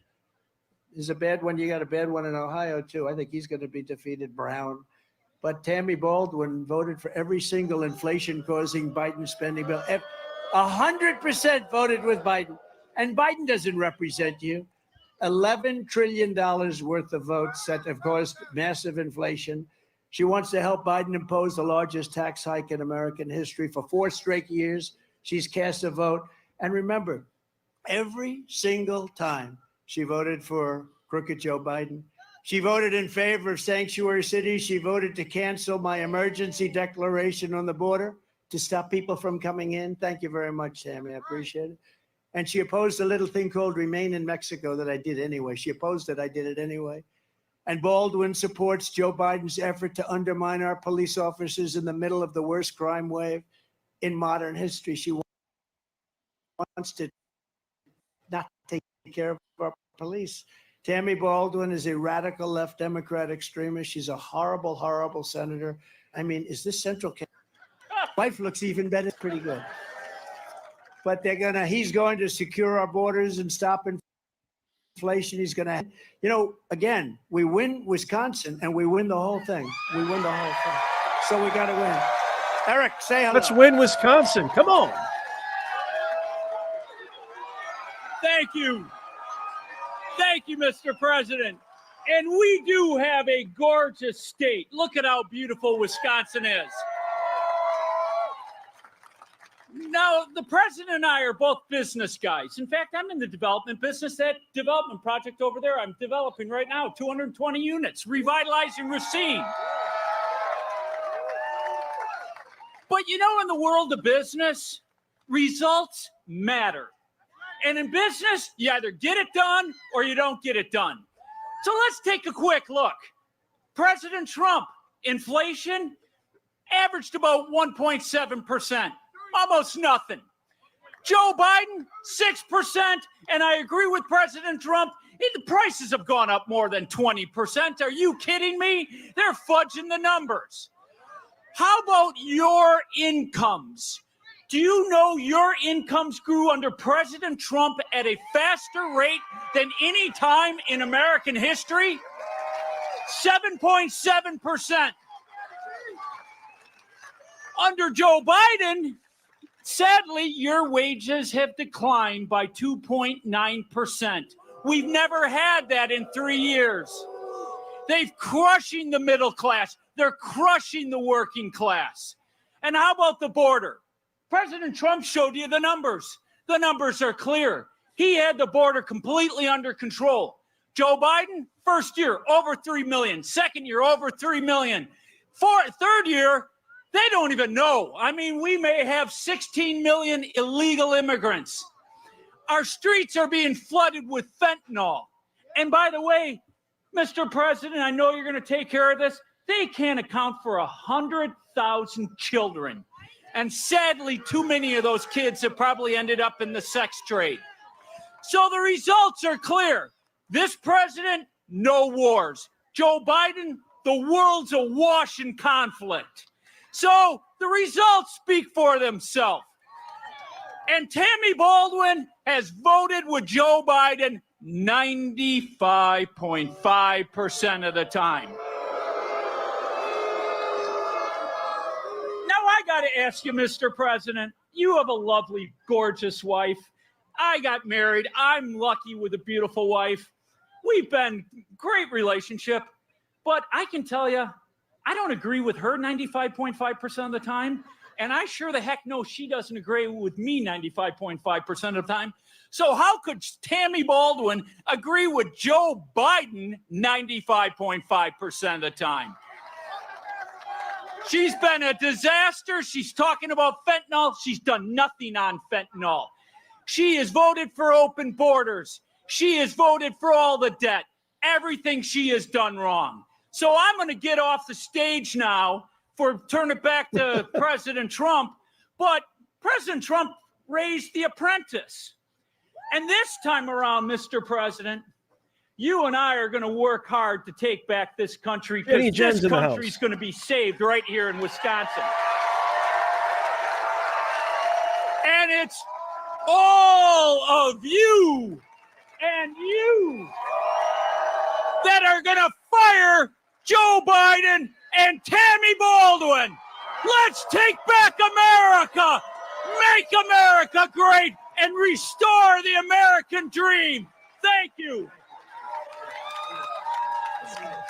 S2: Is a bad one. You got a bad one in Ohio, too. I think he's going to be defeated, Brown. But Tammy Baldwin voted for every single inflation-causing Biden spending bill. 100% voted with Biden. And Biden doesn't represent you. $11 trillion worth of votes that have caused massive inflation. She wants to help Biden impose the largest tax hike in American history. For 4 straight years, she's cast a vote. And remember, every single time she voted for crooked Joe Biden, she voted in favor of sanctuary cities. She voted to cancel my emergency declaration on the border to stop people from coming in. Thank you very much, Tammy. I appreciate it. And she opposed a little thing called Remain in Mexico that I did anyway. She opposed it. I did it anyway. And Baldwin supports Joe Biden's effort to undermine our police officers in the middle of the worst crime wave in modern history. She wants to not take care of our police. Tammy Baldwin is a radical left Democrat extremist. She's a horrible, horrible senator. I mean, is this central? Wife looks even better. Pretty good. But he's going to secure our borders and stop inflation. He's going to, again, we win Wisconsin and we win the whole thing. We win the whole thing. So we got to win. Eric, say hello.
S1: Let's win Wisconsin. Come on.
S3: Thank you. Thank you, Mr. President. And we do have a gorgeous state. Look at how beautiful Wisconsin is. Now, the president and I are both business guys. In fact, I'm in the development business. That development project over there I'm developing right now, 220 units, revitalizing Racine. But in the world of business, results matter. And in business, you either get it done or you don't get it done. So let's take a quick look. President Trump, inflation averaged about 1.7%, almost nothing. Joe Biden, 6%, and I agree with President Trump, the prices have gone up more than 20%. Are you kidding me? They're fudging the numbers. How about your incomes? Do you know your incomes grew under President Trump at a faster rate than any time in American history? 7.7%. Under Joe Biden, sadly, your wages have declined by 2.9%. We've never had that in 3 years. They're crushing the middle class. They're crushing the working class. And how about the border? President Trump showed you the numbers. The numbers are clear. He had the border completely under control. Joe Biden, first year, over 3 million. Second year, over 3 million. Third year, they don't even know. I mean, we may have 16 million illegal immigrants. Our streets are being flooded with fentanyl. And by the way, Mr. President, I know you're going to take care of this. They can't account for 100,000 children. And sadly, too many of those kids have probably ended up in the sex trade. So the results are clear. This president, no wars. Joe Biden, the world's awash in conflict. So the results speak for themselves. And Tammy Baldwin has voted with Joe Biden 95.5% of the time. Now I got to ask you, Mr. President, you have a lovely, gorgeous wife. I got married. I'm lucky with a beautiful wife. We've been great relationship, but I can tell you, I don't agree with her 95.5% of the time. And I sure the heck know she doesn't agree with me 95.5% of the time. So how could Tammy Baldwin agree with Joe Biden 95.5% of the time? She's been a disaster. She's talking about fentanyl. She's done nothing on fentanyl. She has voted for open borders. She has voted for all the debt. Everything she has done wrong. So I'm going to get off the stage now turn it back to President Trump. But President Trump raised the apprentice. And this time around, Mr. President, you and I are going to work hard to take back this country, because this country is going to be saved right here in Wisconsin. And it's all of you and you that are going to fire Joe Biden and Tammy Baldwin. Let's take back America, make America great, and restore the American dream. Thank you.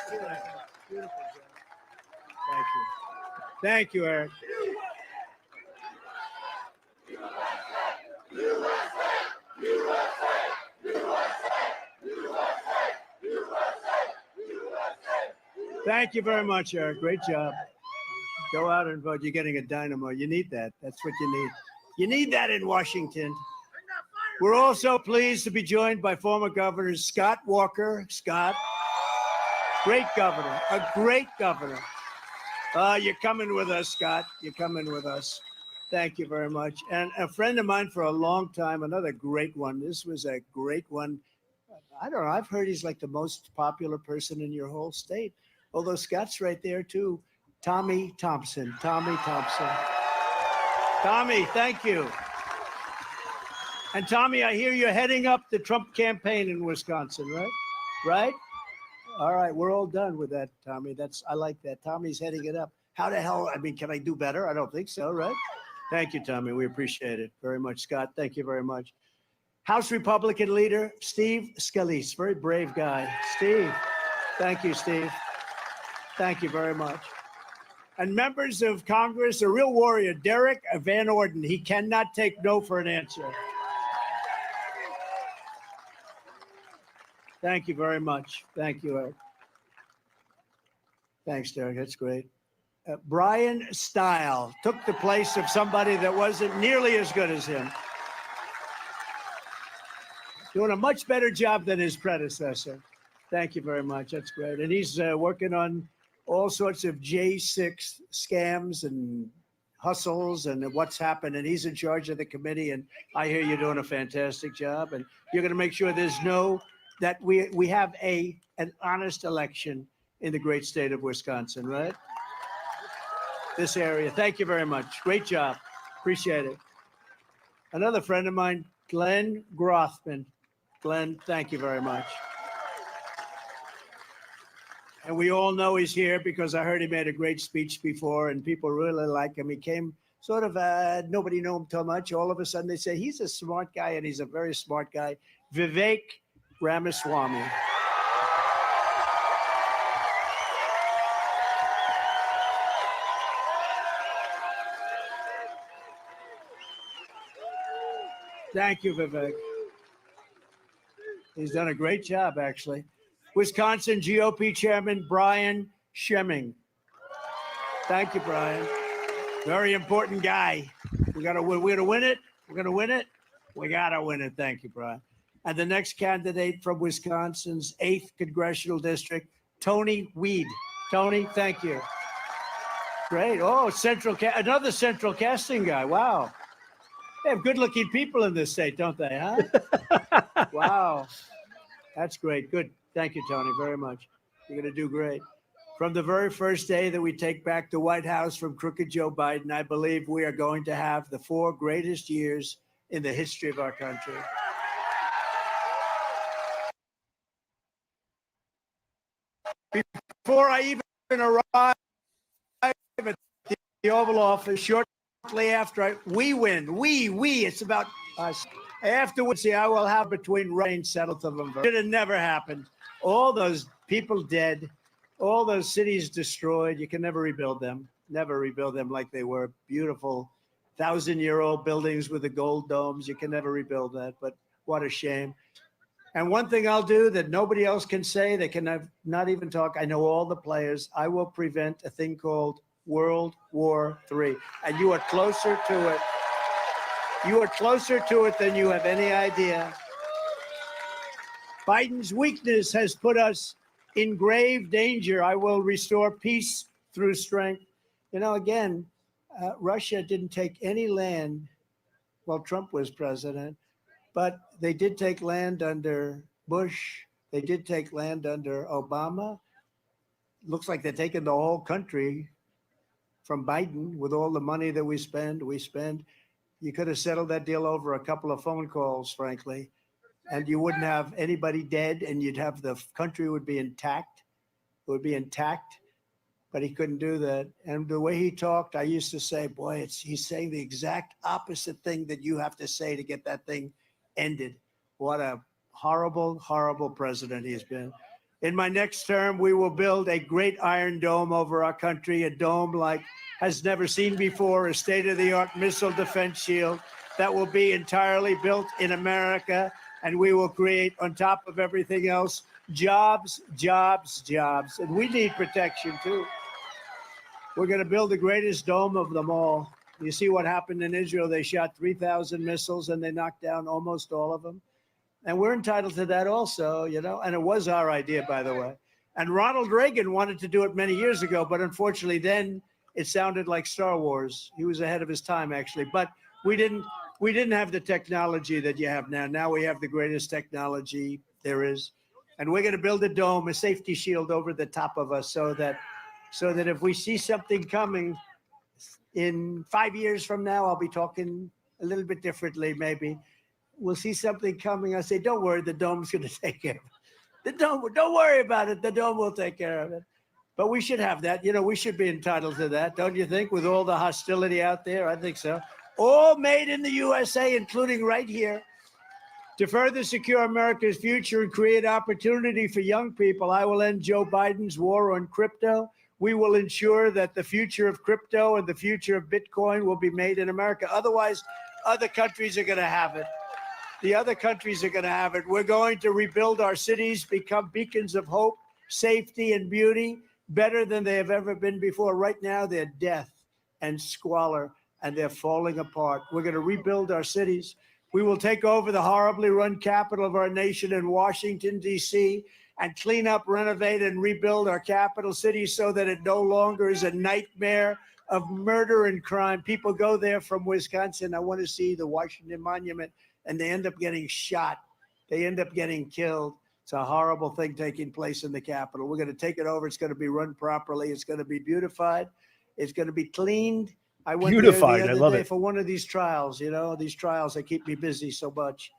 S2: Thank you. Thank you, Eric. Thank you very much, Eric. Great job. Go out and vote. You're getting a dynamo. You need that. That's what you need. You need that in Washington. We're also pleased to be joined by former Governor Scott Walker. Scott, great governor, a great governor. You're coming with us, Scott. You're coming with us. Thank you very much. And a friend of mine for a long time, another great one. This was a great one. I don't know. I've heard he's like the most popular person in your whole state. Although Scott's right there too. Tommy Thompson. Tommy Thompson. Tommy, thank you. And Tommy, I hear you're heading up the Trump campaign in Wisconsin, right? Right? All right, we're all done with that, Tommy. I like that. Tommy's heading it up. How the hell? I mean, can I do better? I don't think so, right? Thank you, Tommy. We appreciate it very much. Scott, thank you very much. House Republican leader, Steve Scalise, very brave guy. Steve, thank you, Steve. Thank you very much. And members of Congress, a real warrior, Derek Van Orden. He cannot take no for an answer. Thank you very much. Thank you, Eric. Thanks, Derek. That's great. Brian Stile took the place of somebody that wasn't nearly as good as him. Doing a much better job than his predecessor. Thank you very much. That's great. And he's working on all sorts of J6 scams and hustles and what's happened. And he's in charge of the committee. And I hear you're doing a fantastic job. And you're going to make sure that we have an honest election in the great state of Wisconsin, right? This area. Thank you very much. Great job. Appreciate it. Another friend of mine, Glenn Grothman. Glenn, thank you very much. And we all know he's here because I heard he made a great speech before and people really like him. He came sort of, nobody knew him too much. All of a sudden they say, he's a smart guy, and he's a very smart guy. Vivek Ramaswamy. Thank you, Vivek. He's done a great job, actually. Wisconsin GOP Chairman Brian Schemming. Thank you, Brian. Very important guy. We're gonna win it. We're gonna win it. We gotta win it. Thank you, Brian. And the next candidate from Wisconsin's 8th congressional district, Tony Weed. Tony, thank you. Great. Oh, another central casting guy. Wow. They have good-looking people in this state, don't they, huh? Wow. That's great. Good. Thank you, Tony, very much. You're going to do great. From the very first day that we take back the White House from crooked Joe Biden, I believe we are going to have the 4 greatest years in the history of our country. Before I even arrive at the Oval Office, shortly after we win, it's about us. Afterwards, I will have between Racine settled of them. It had never happened. All those people dead, all those cities destroyed. You can never rebuild them. Never rebuild them like they were. Beautiful 1,000-year-old buildings with the gold domes. You can never rebuild that, but what a shame. And one thing I'll do that nobody else can say, they can not even talk. I know all the players. I will prevent a thing called World War III. And you are closer to it. You are closer to it than you have any idea. Biden's weakness has put us in grave danger. I will restore peace through strength. You know, again, Russia didn't take any land while Trump was president, but they did take land under Bush. They did take land under Obama. Looks like they're taking the whole country from Biden with all the money that we spend. You could have settled that deal over a couple of phone calls, frankly, and you wouldn't have anybody dead, and you'd have the country would be intact. It would be intact, but he couldn't do that. And the way he talked, I used to say, boy, he's saying the exact opposite thing that you have to say to get that thing ended. What a horrible, horrible president he's been. In my next term, we will build a great iron dome over our country, a dome like has never seen before, a state-of-the-art missile defense shield that will be entirely built in America. And we will create, on top of everything else, jobs, jobs, jobs. And we need protection, too. We're going to build the greatest dome of them all. You see what happened in Israel. They shot 3,000 missiles, and they knocked down almost all of them. And we're entitled to that also, you know. And it was our idea, by the way. And Ronald Reagan wanted to do it many years ago, but unfortunately then it sounded like Star Wars. He was ahead of his time, actually. But we didn't have the technology that you have now. Now we have the greatest technology there is. And we're going to build a dome, a safety shield over the top of us so that if we see something coming in 5 years from now, I'll be talking a little bit differently, maybe. We'll see something coming. I say, don't worry, the dome's going to take care of it. The dome, don't worry about it. The dome will take care of it. But we should have that. You know, we should be entitled to that, don't you think? With all the hostility out there, I think so. All made in the USA, including right here. To further secure America's future and create opportunity for young people, I will end Joe Biden's war on crypto. We will ensure that the future of crypto and the future of Bitcoin will be made in America. Otherwise, other countries are going to have it. The other countries are going to have it. We're going to rebuild our cities, become beacons of hope, safety, and beauty, better than they have ever been before. Right now, they're death and squalor, and they're falling apart. We're going to rebuild our cities. We will take over the horribly run capital of our nation in Washington, D.C., and clean up, renovate, and rebuild our capital city so that it no longer is a nightmare of murder and crime. People go there from Wisconsin. I want to see the Washington Monument, and they end up getting shot. They end up getting killed. It's a horrible thing taking place in the Capitol. We're going to take it over. It's going to be run properly. It's going to be beautified. It's going to be cleaned. I went
S1: Beautified.
S2: there
S1: I
S2: the
S1: love
S2: other day
S1: it.
S2: for one of these trials. You know, these trials that keep me busy so much.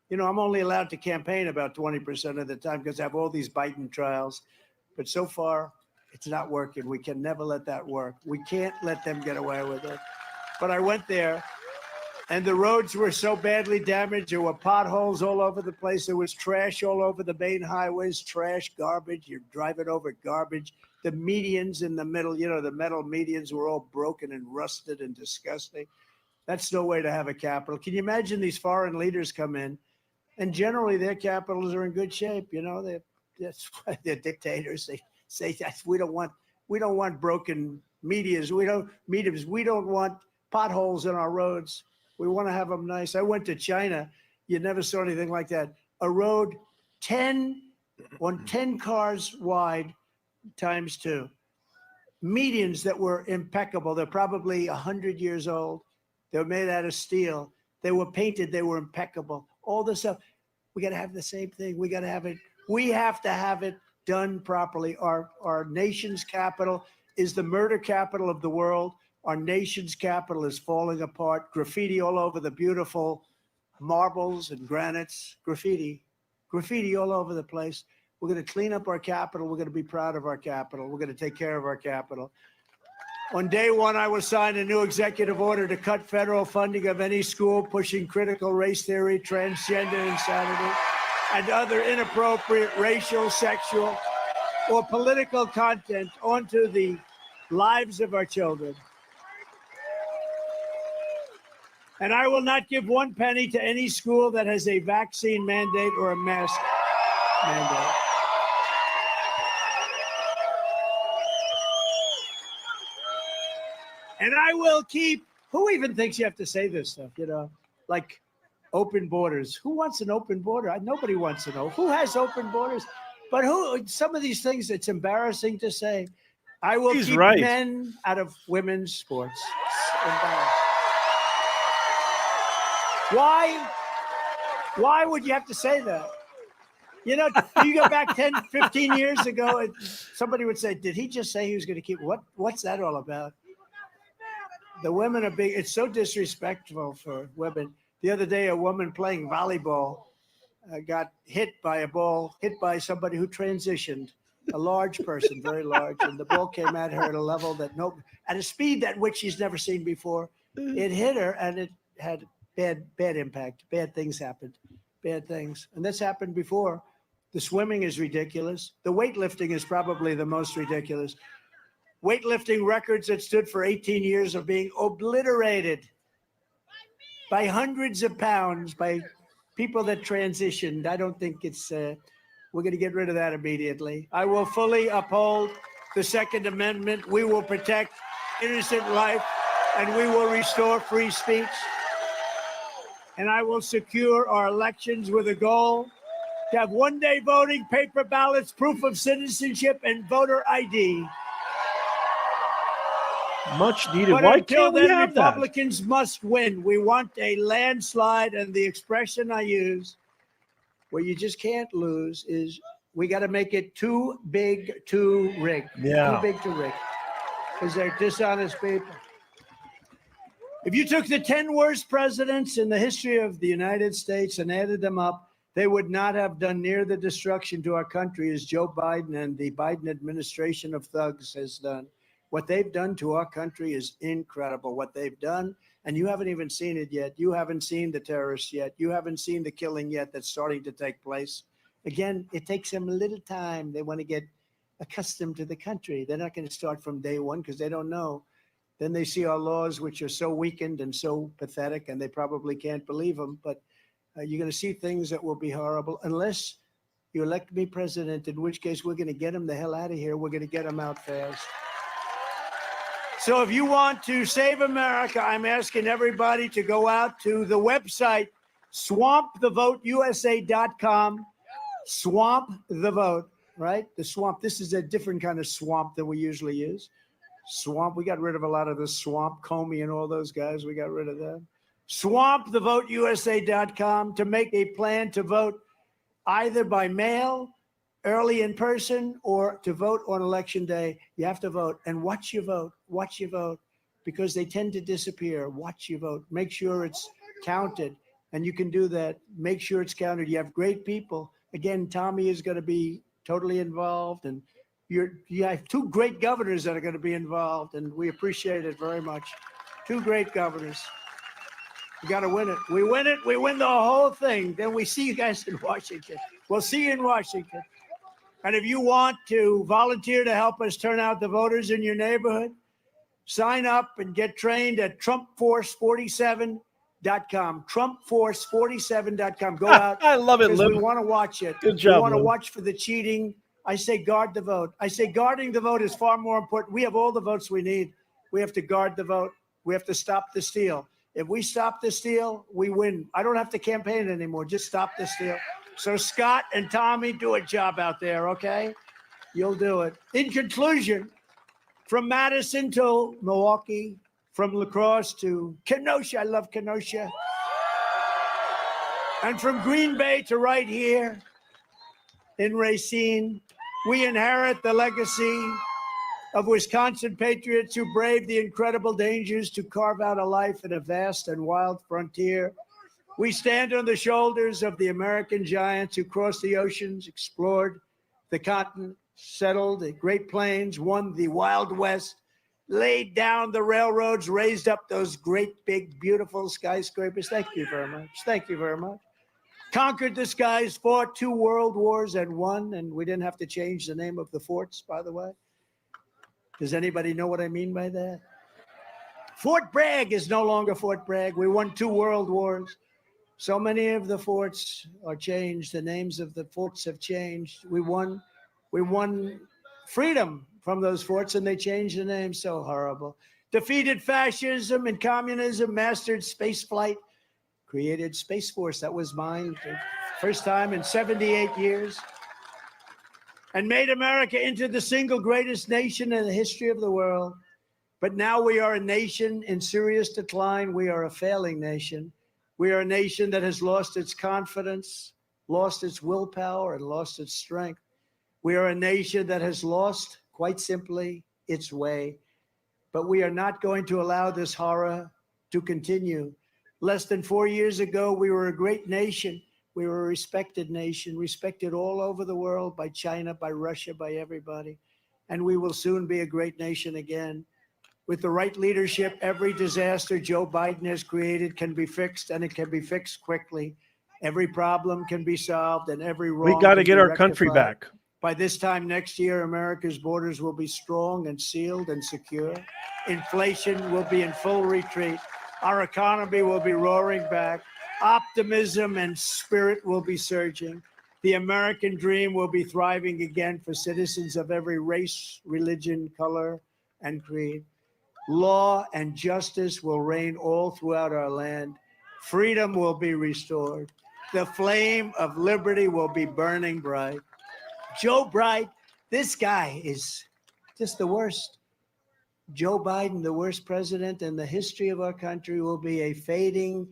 S2: You know, I'm only allowed to campaign about 20% of the time because I have all these Biden trials. But so far, it's not working. We can never let that work. We can't let them get away with it. But I went there, and the roads were so badly damaged. There were potholes all over the place. There was trash all over the main highways, trash, garbage. You're driving over garbage. The medians in the middle, you know, the metal medians were all broken and rusted and disgusting. That's no way to have a capital. Can you imagine these foreign leaders come in, and generally their capitals are in good shape? You know, that's why they're dictators. They say that we don't want broken medians. We don't want potholes in our roads. We want to have them nice. I went to China. You never saw anything like that. A road 10 cars wide times 2. Medians that were impeccable. They're probably 100 years old. They were made out of steel. They were painted. They were impeccable. All this stuff. We got to have the same thing. We got to have it. We have to have it done properly. Our nation's capital is the murder capital of the world. Our nation's capital is falling apart. Graffiti all over the beautiful marbles and granites. Graffiti all over the place. We're going to clean up our capital. We're going to be proud of our capital. We're going to take care of our capital. On day one, I will sign a new executive order to cut federal funding of any school pushing critical race theory, transgender insanity, and other inappropriate racial, sexual, or political content onto the lives of our children. And I will not give 1 penny to any school that has a vaccine mandate or a mask mandate. And I will keep, who even thinks you have to say this stuff, you know, like open borders. Who wants an open border? Nobody wants to know. Who has open borders? But some of these things, it's embarrassing to say. I will keep men out of women's sports. It's embarrassing. Why would you have to say that? You know, you go back 10, 15 years ago, somebody would say, did he just say he was going to keep, what's that all about? The women are big. It's so disrespectful for women. The other day, a woman playing volleyball got hit by a ball, hit by somebody who transitioned, a large person, very large. And the ball came at her at a level that at a speed at which she's never seen before. It hit her and it had bad impact. Bad things happened, bad things. And this happened before. The swimming is ridiculous. The weightlifting is probably the most ridiculous. Weightlifting records that stood for 18 years are being obliterated by hundreds of pounds by people that transitioned. I don't think it's, we're going to get rid of that immediately. I will fully uphold the Second Amendment. We will protect innocent life, and we will restore free speech. And I will secure our elections with a goal to have one-day voting, paper ballots, proof of citizenship, and voter ID.
S1: Much needed.
S2: But
S1: Why
S2: until
S1: can't we
S2: then,
S1: have that?
S2: Republicans must win. We want a landslide, and the expression I use, where you just can't lose, is we got to make it too big to rig.
S1: Yeah.
S2: Too big to rig, because they're dishonest people. If you took the 10 worst presidents in the history of the United States and added them up, they would not have done near the destruction to our country as Joe Biden and the Biden administration of thugs has done. What they've done to our country is incredible. What they've done, and you haven't even seen it yet. You haven't seen the terrorists yet. You haven't seen the killing yet that's starting to take place. Again, it takes them a little time. They want to get accustomed to the country. They're not going to start from day one because they don't know. Then they see our laws, which are so weakened and so pathetic, and they probably can't believe them. But you're going to see things that will be horrible unless you elect me president, in which case we're going to get them the hell out of here. We're going to get them out fast. So if you want to save America, I'm asking everybody to go out to the website swampthevoteusa.com. Swamp the vote, right? The swamp. This is a different kind of swamp than we usually use. Swamp. We got rid of a lot of the swamp, Comey and all those guys. We got rid of them. Swampthevoteusa.com to make a plan to vote either by mail, early in person, or to vote on election day. You have to vote and watch your vote. Watch your vote because they tend to disappear. Watch your vote. Make sure it's counted. And you can do that. Make sure it's counted. You have great people. Again, Tommy is going to be totally involved. And you have two great governors that are going to be involved. And we appreciate it very much. Two great governors. We got to win it. We win it. We win the whole thing. Then we see you guys in Washington. We'll see you in Washington. And if you want to volunteer to help us turn out the voters in your neighborhood, sign up and get trained at TrumpForce47.com. TrumpForce47.com. Go out.
S1: I love it,
S2: because
S1: Lib.
S2: we want to watch it.
S1: Good job,
S2: We want to
S1: Lib.
S2: watch for the cheating. I say guard the vote. I say guarding the vote is far more important. We have all the votes we need. We have to guard the vote. We have to stop the steal. If we stop the steal, we win. I don't have to campaign anymore. Just stop the steal. So Scott and Tommy, do a job out there, okay? You'll do it. In conclusion, from Madison to Milwaukee, from La Crosse to Kenosha, I love Kenosha, and from Green Bay to right here in Racine, we inherit the legacy of Wisconsin patriots who braved the incredible dangers to carve out a life in a vast and wild frontier. We stand on the shoulders of the American giants who crossed the oceans, explored the continent, settled the Great Plains, won the Wild West, laid down the railroads, raised up those great, big, beautiful skyscrapers. Thank you very much. Thank you very much. Conquered the skies, fought 2 world wars and won, and we didn't have to change the name of the forts, by the way. Does anybody know what I mean by that? Fort Bragg is no longer Fort Bragg. We won 2 world wars. So many of the forts are changed. The names of the forts have changed. We won freedom from those forts, and they changed the name. So horrible. Defeated fascism and communism, mastered space flight, created Space Force. That was mine. First time in 78 years. And made America into the single greatest nation in the history of the world. But now we are a nation in serious decline. We are a failing nation. We are a nation that has lost its confidence, lost its willpower, and lost its strength. We are a nation that has lost, quite simply, its way. But we are not going to allow this horror to continue. Less than 4 years ago, we were a great nation. We were a respected nation, respected all over the world by China, by Russia, by everybody. And we will soon be a great nation again. With the right leadership, every disaster Joe Biden has created can be fixed, and it can be fixed quickly. Every problem can be solved, and every wrong
S1: We got to
S2: can
S1: get
S2: be
S1: our country
S2: rectified.
S1: back.
S2: By this time next year, America's borders will be strong and sealed and secure. Inflation will be in full retreat. Our economy will be roaring back. Optimism and spirit will be surging. The American dream will be thriving again for citizens of every race, religion, color, and creed. Law and justice will reign all throughout our land. Freedom will be restored. The flame of liberty will be burning bright. Joe Biden, this guy is just the worst. Joe Biden, the worst president in the history of our country, will be a fading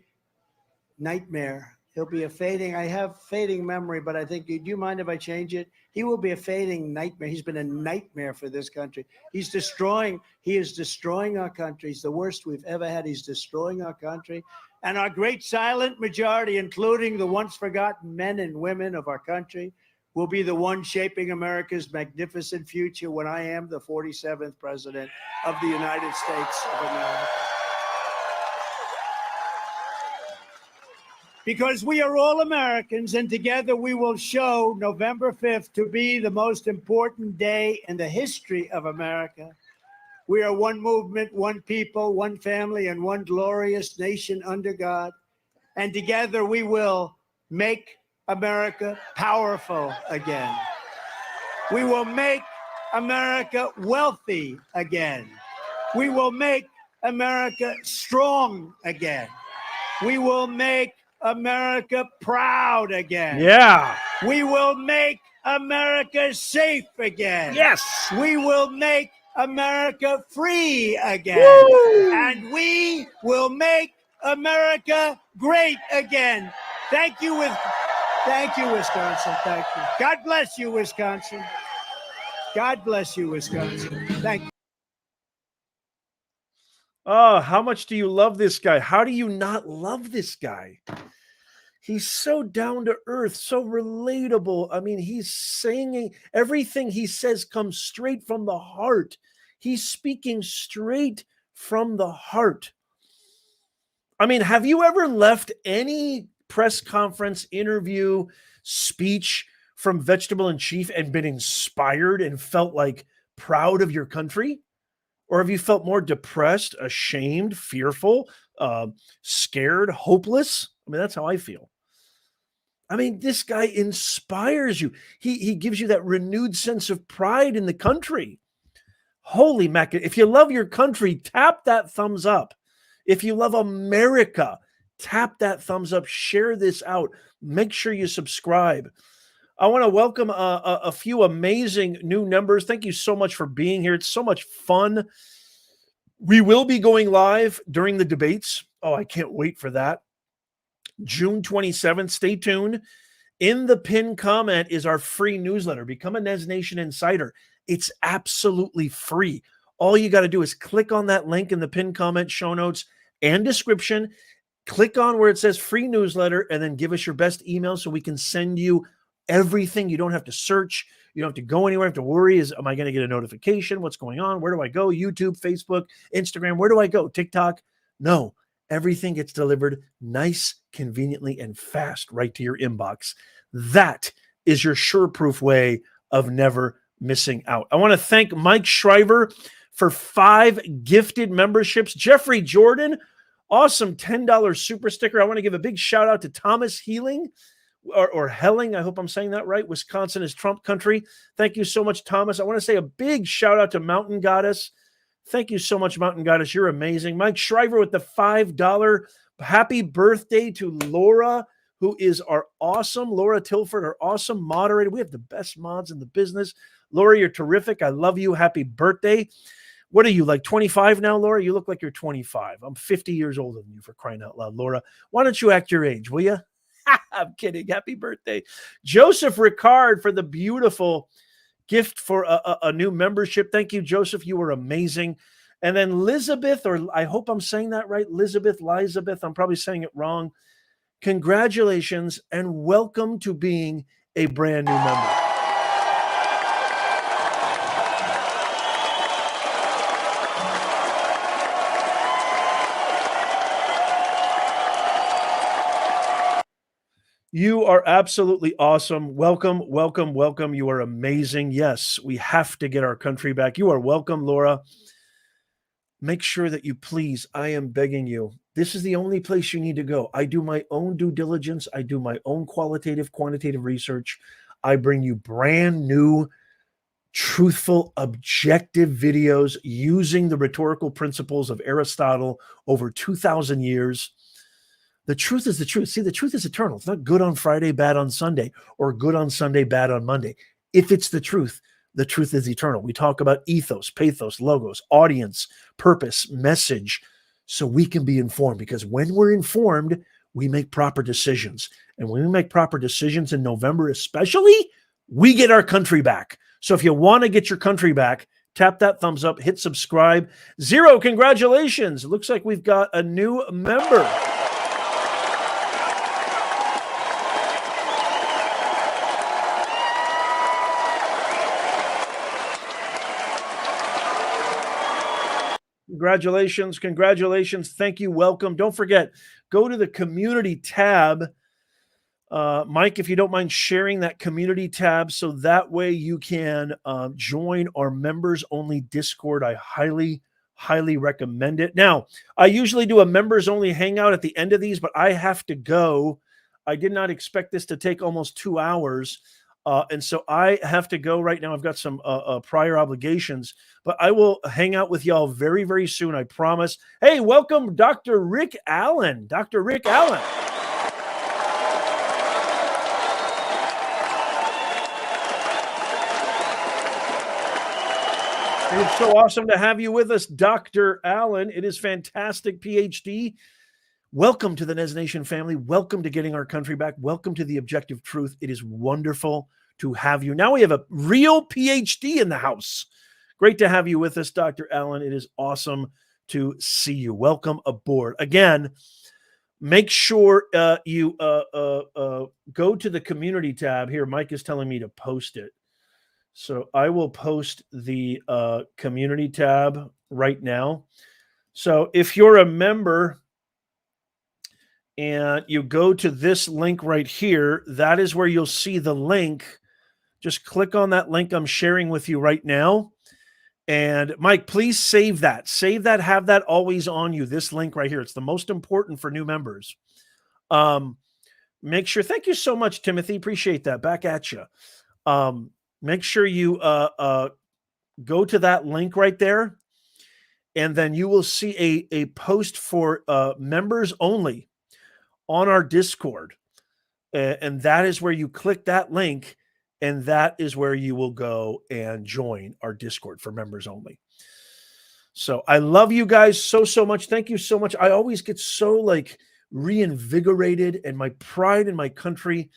S2: nightmare. He'll be a fading, I have fading memory, but I think, do you mind if I change it? He will be a fading nightmare. He's been a nightmare for this country. He is destroying our country. He's the worst we've ever had. He's destroying our country. And our great silent majority, including the once forgotten men and women of our country, will be the one shaping America's magnificent future when I am the 47th president of the United States of America. Because we are all Americans, and together we will show November 5th to be the most important day in the history of America. We are one movement, one people, one family, and one glorious nation under God. And together we will make America powerful again. We will make America wealthy again. We will make America strong again. We will make America proud again.
S1: Yeah.
S2: We will make America safe again.
S1: Yes.
S2: We will make America free again.
S1: Woo!
S2: And we will make America great again. Thank you, Wisconsin. Thank you. God bless you, Wisconsin. God bless you, Wisconsin. Thank you.
S1: Oh, how much do you love this guy? How do you not love this guy? He's so down to earth, so relatable. I mean, he's saying everything he says comes straight from the heart. He's speaking straight from the heart. I mean, have you ever left any press conference, interview, speech from Vegetable in Chief and been inspired and felt like proud of your country? Or have you felt more depressed, ashamed, fearful, scared, hopeless? I mean, that's how I feel. I mean, this guy inspires you. He gives you that renewed sense of pride in the country. Holy mac! If you love your country, tap that thumbs up. If you love America, tap that thumbs up. Share this out. Make sure you subscribe. I want to welcome a few amazing new members. Thank you so much for being here. It's so much fun. We will be going live during the debates. Oh, I can't wait for that. June 27th. Stay tuned. In the pinned comment is our free newsletter. Become a Nez Nation Insider. It's absolutely free. All you got to do is click on that link in the pinned comment, show notes, and description. Click on where it says free newsletter and then give us your best email so we can send you everything. You don't have to search. You don't have to go anywhere. You have to worry. Am I going to get a notification? What's going on? Where do I go? YouTube, Facebook, Instagram. Where do I go? TikTok? No. Everything gets delivered nice, conveniently, and fast right to your inbox. That is your sure-proof way of never missing out. I want to thank Mike Shriver for 5 gifted memberships. Jeffrey Jordan, awesome $10 super sticker. I want to give a big shout out to Thomas Healing or Helling. I hope I'm saying that right. Wisconsin is Trump country. Thank you so much, Thomas. I want to say a big shout out to Mountain Goddess. Thank you so much, Mountain Goddess. You're amazing. Mike Shriver with the $5. Happy birthday to Laura, who is our awesome, Laura Tilford, our awesome moderator. We have the best mods in the business. Laura, you're terrific. I love you. Happy birthday. What are you, like 25 now, Laura? You look like you're 25. I'm 50 years older than you, for crying out loud. Laura, why don't you act your age, will you? I'm kidding. Happy birthday. Joseph Ricard for the beautiful gift for a new membership. Thank you, Joseph. You were amazing. And then Elizabeth, or I hope I'm saying that right, Elizabeth, I'm probably saying it wrong. Congratulations and welcome to being a brand new member. You are absolutely awesome. Welcome, welcome, welcome. You are amazing. Yes, we have to get our country back. You are welcome, Laura. Make sure that you please, I am begging you, this is the only place you need to go. I do my own due diligence. I do my own qualitative, quantitative research. I bring you brand new, truthful, objective videos using the rhetorical principles of Aristotle over 2,000 years. The truth is the truth. See, the truth is eternal. It's not good on Friday, bad on Sunday, or good on Sunday, bad on Monday. If it's the truth is eternal. We talk about ethos, pathos, logos, audience, purpose, message, so we can be informed. Because when we're informed, we make proper decisions. And when we make proper decisions in November especially, we get our country back. So if you want to get your country back, tap that thumbs up, hit subscribe. Zero, congratulations. It looks like we've got a new member. Congratulations. Congratulations. Thank you. Welcome. Don't forget, go to the community tab. Mike, if you don't mind sharing that community tab so that way you can join our members only Discord. I highly, highly recommend it. Now, I usually do a members only hangout at the end of these, but I have to go. I did not expect this to take almost 2 hours. And so I have to go right now. I've got some prior obligations, but I will hang out with y'all very, very soon. I promise. Hey, welcome, Dr. Rick Allen. Dr. Rick Allen. It's so awesome to have you with us, Dr. Allen. It is fantastic, PhD. Welcome to the Nez Nation family. Welcome to Getting Our Country Back. Welcome to The Objective Truth. It is wonderful to have you. Now we have a real PhD in the house. Great to have you with us, Dr. Allen. It is awesome to see you. Welcome aboard. Again, make sure you go to the community tab. Here, Mike is telling me to post it. So I will post the community tab right now. So if you're a member and you go to this link right here, that is where you'll see the link. Just click on that link I'm sharing with you right now. And Mike, please save that. Save that. Have that always on you. This link right here. It's the most important for new members. Make sure. Thank you so much, Timothy. Appreciate that. Back at you. Make sure you go to that link right there, and then you will see a post for members only on our Discord. And that is where you click that link, and that is where you will go and join our Discord for members only. So I love you guys so much. Thank you so much. I always get so reinvigorated, and my pride in my country,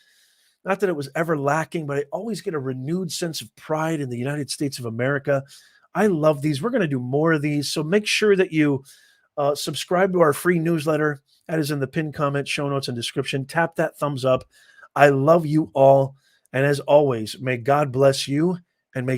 S1: not that it was ever lacking, but I always get a renewed sense of pride in the United States of America. I love these. We're going to do more of these. So make sure that you subscribe to our free newsletter. That is in the pinned comment, show notes, and description. Tap that thumbs up. I love you all. And as always, may God bless you, and may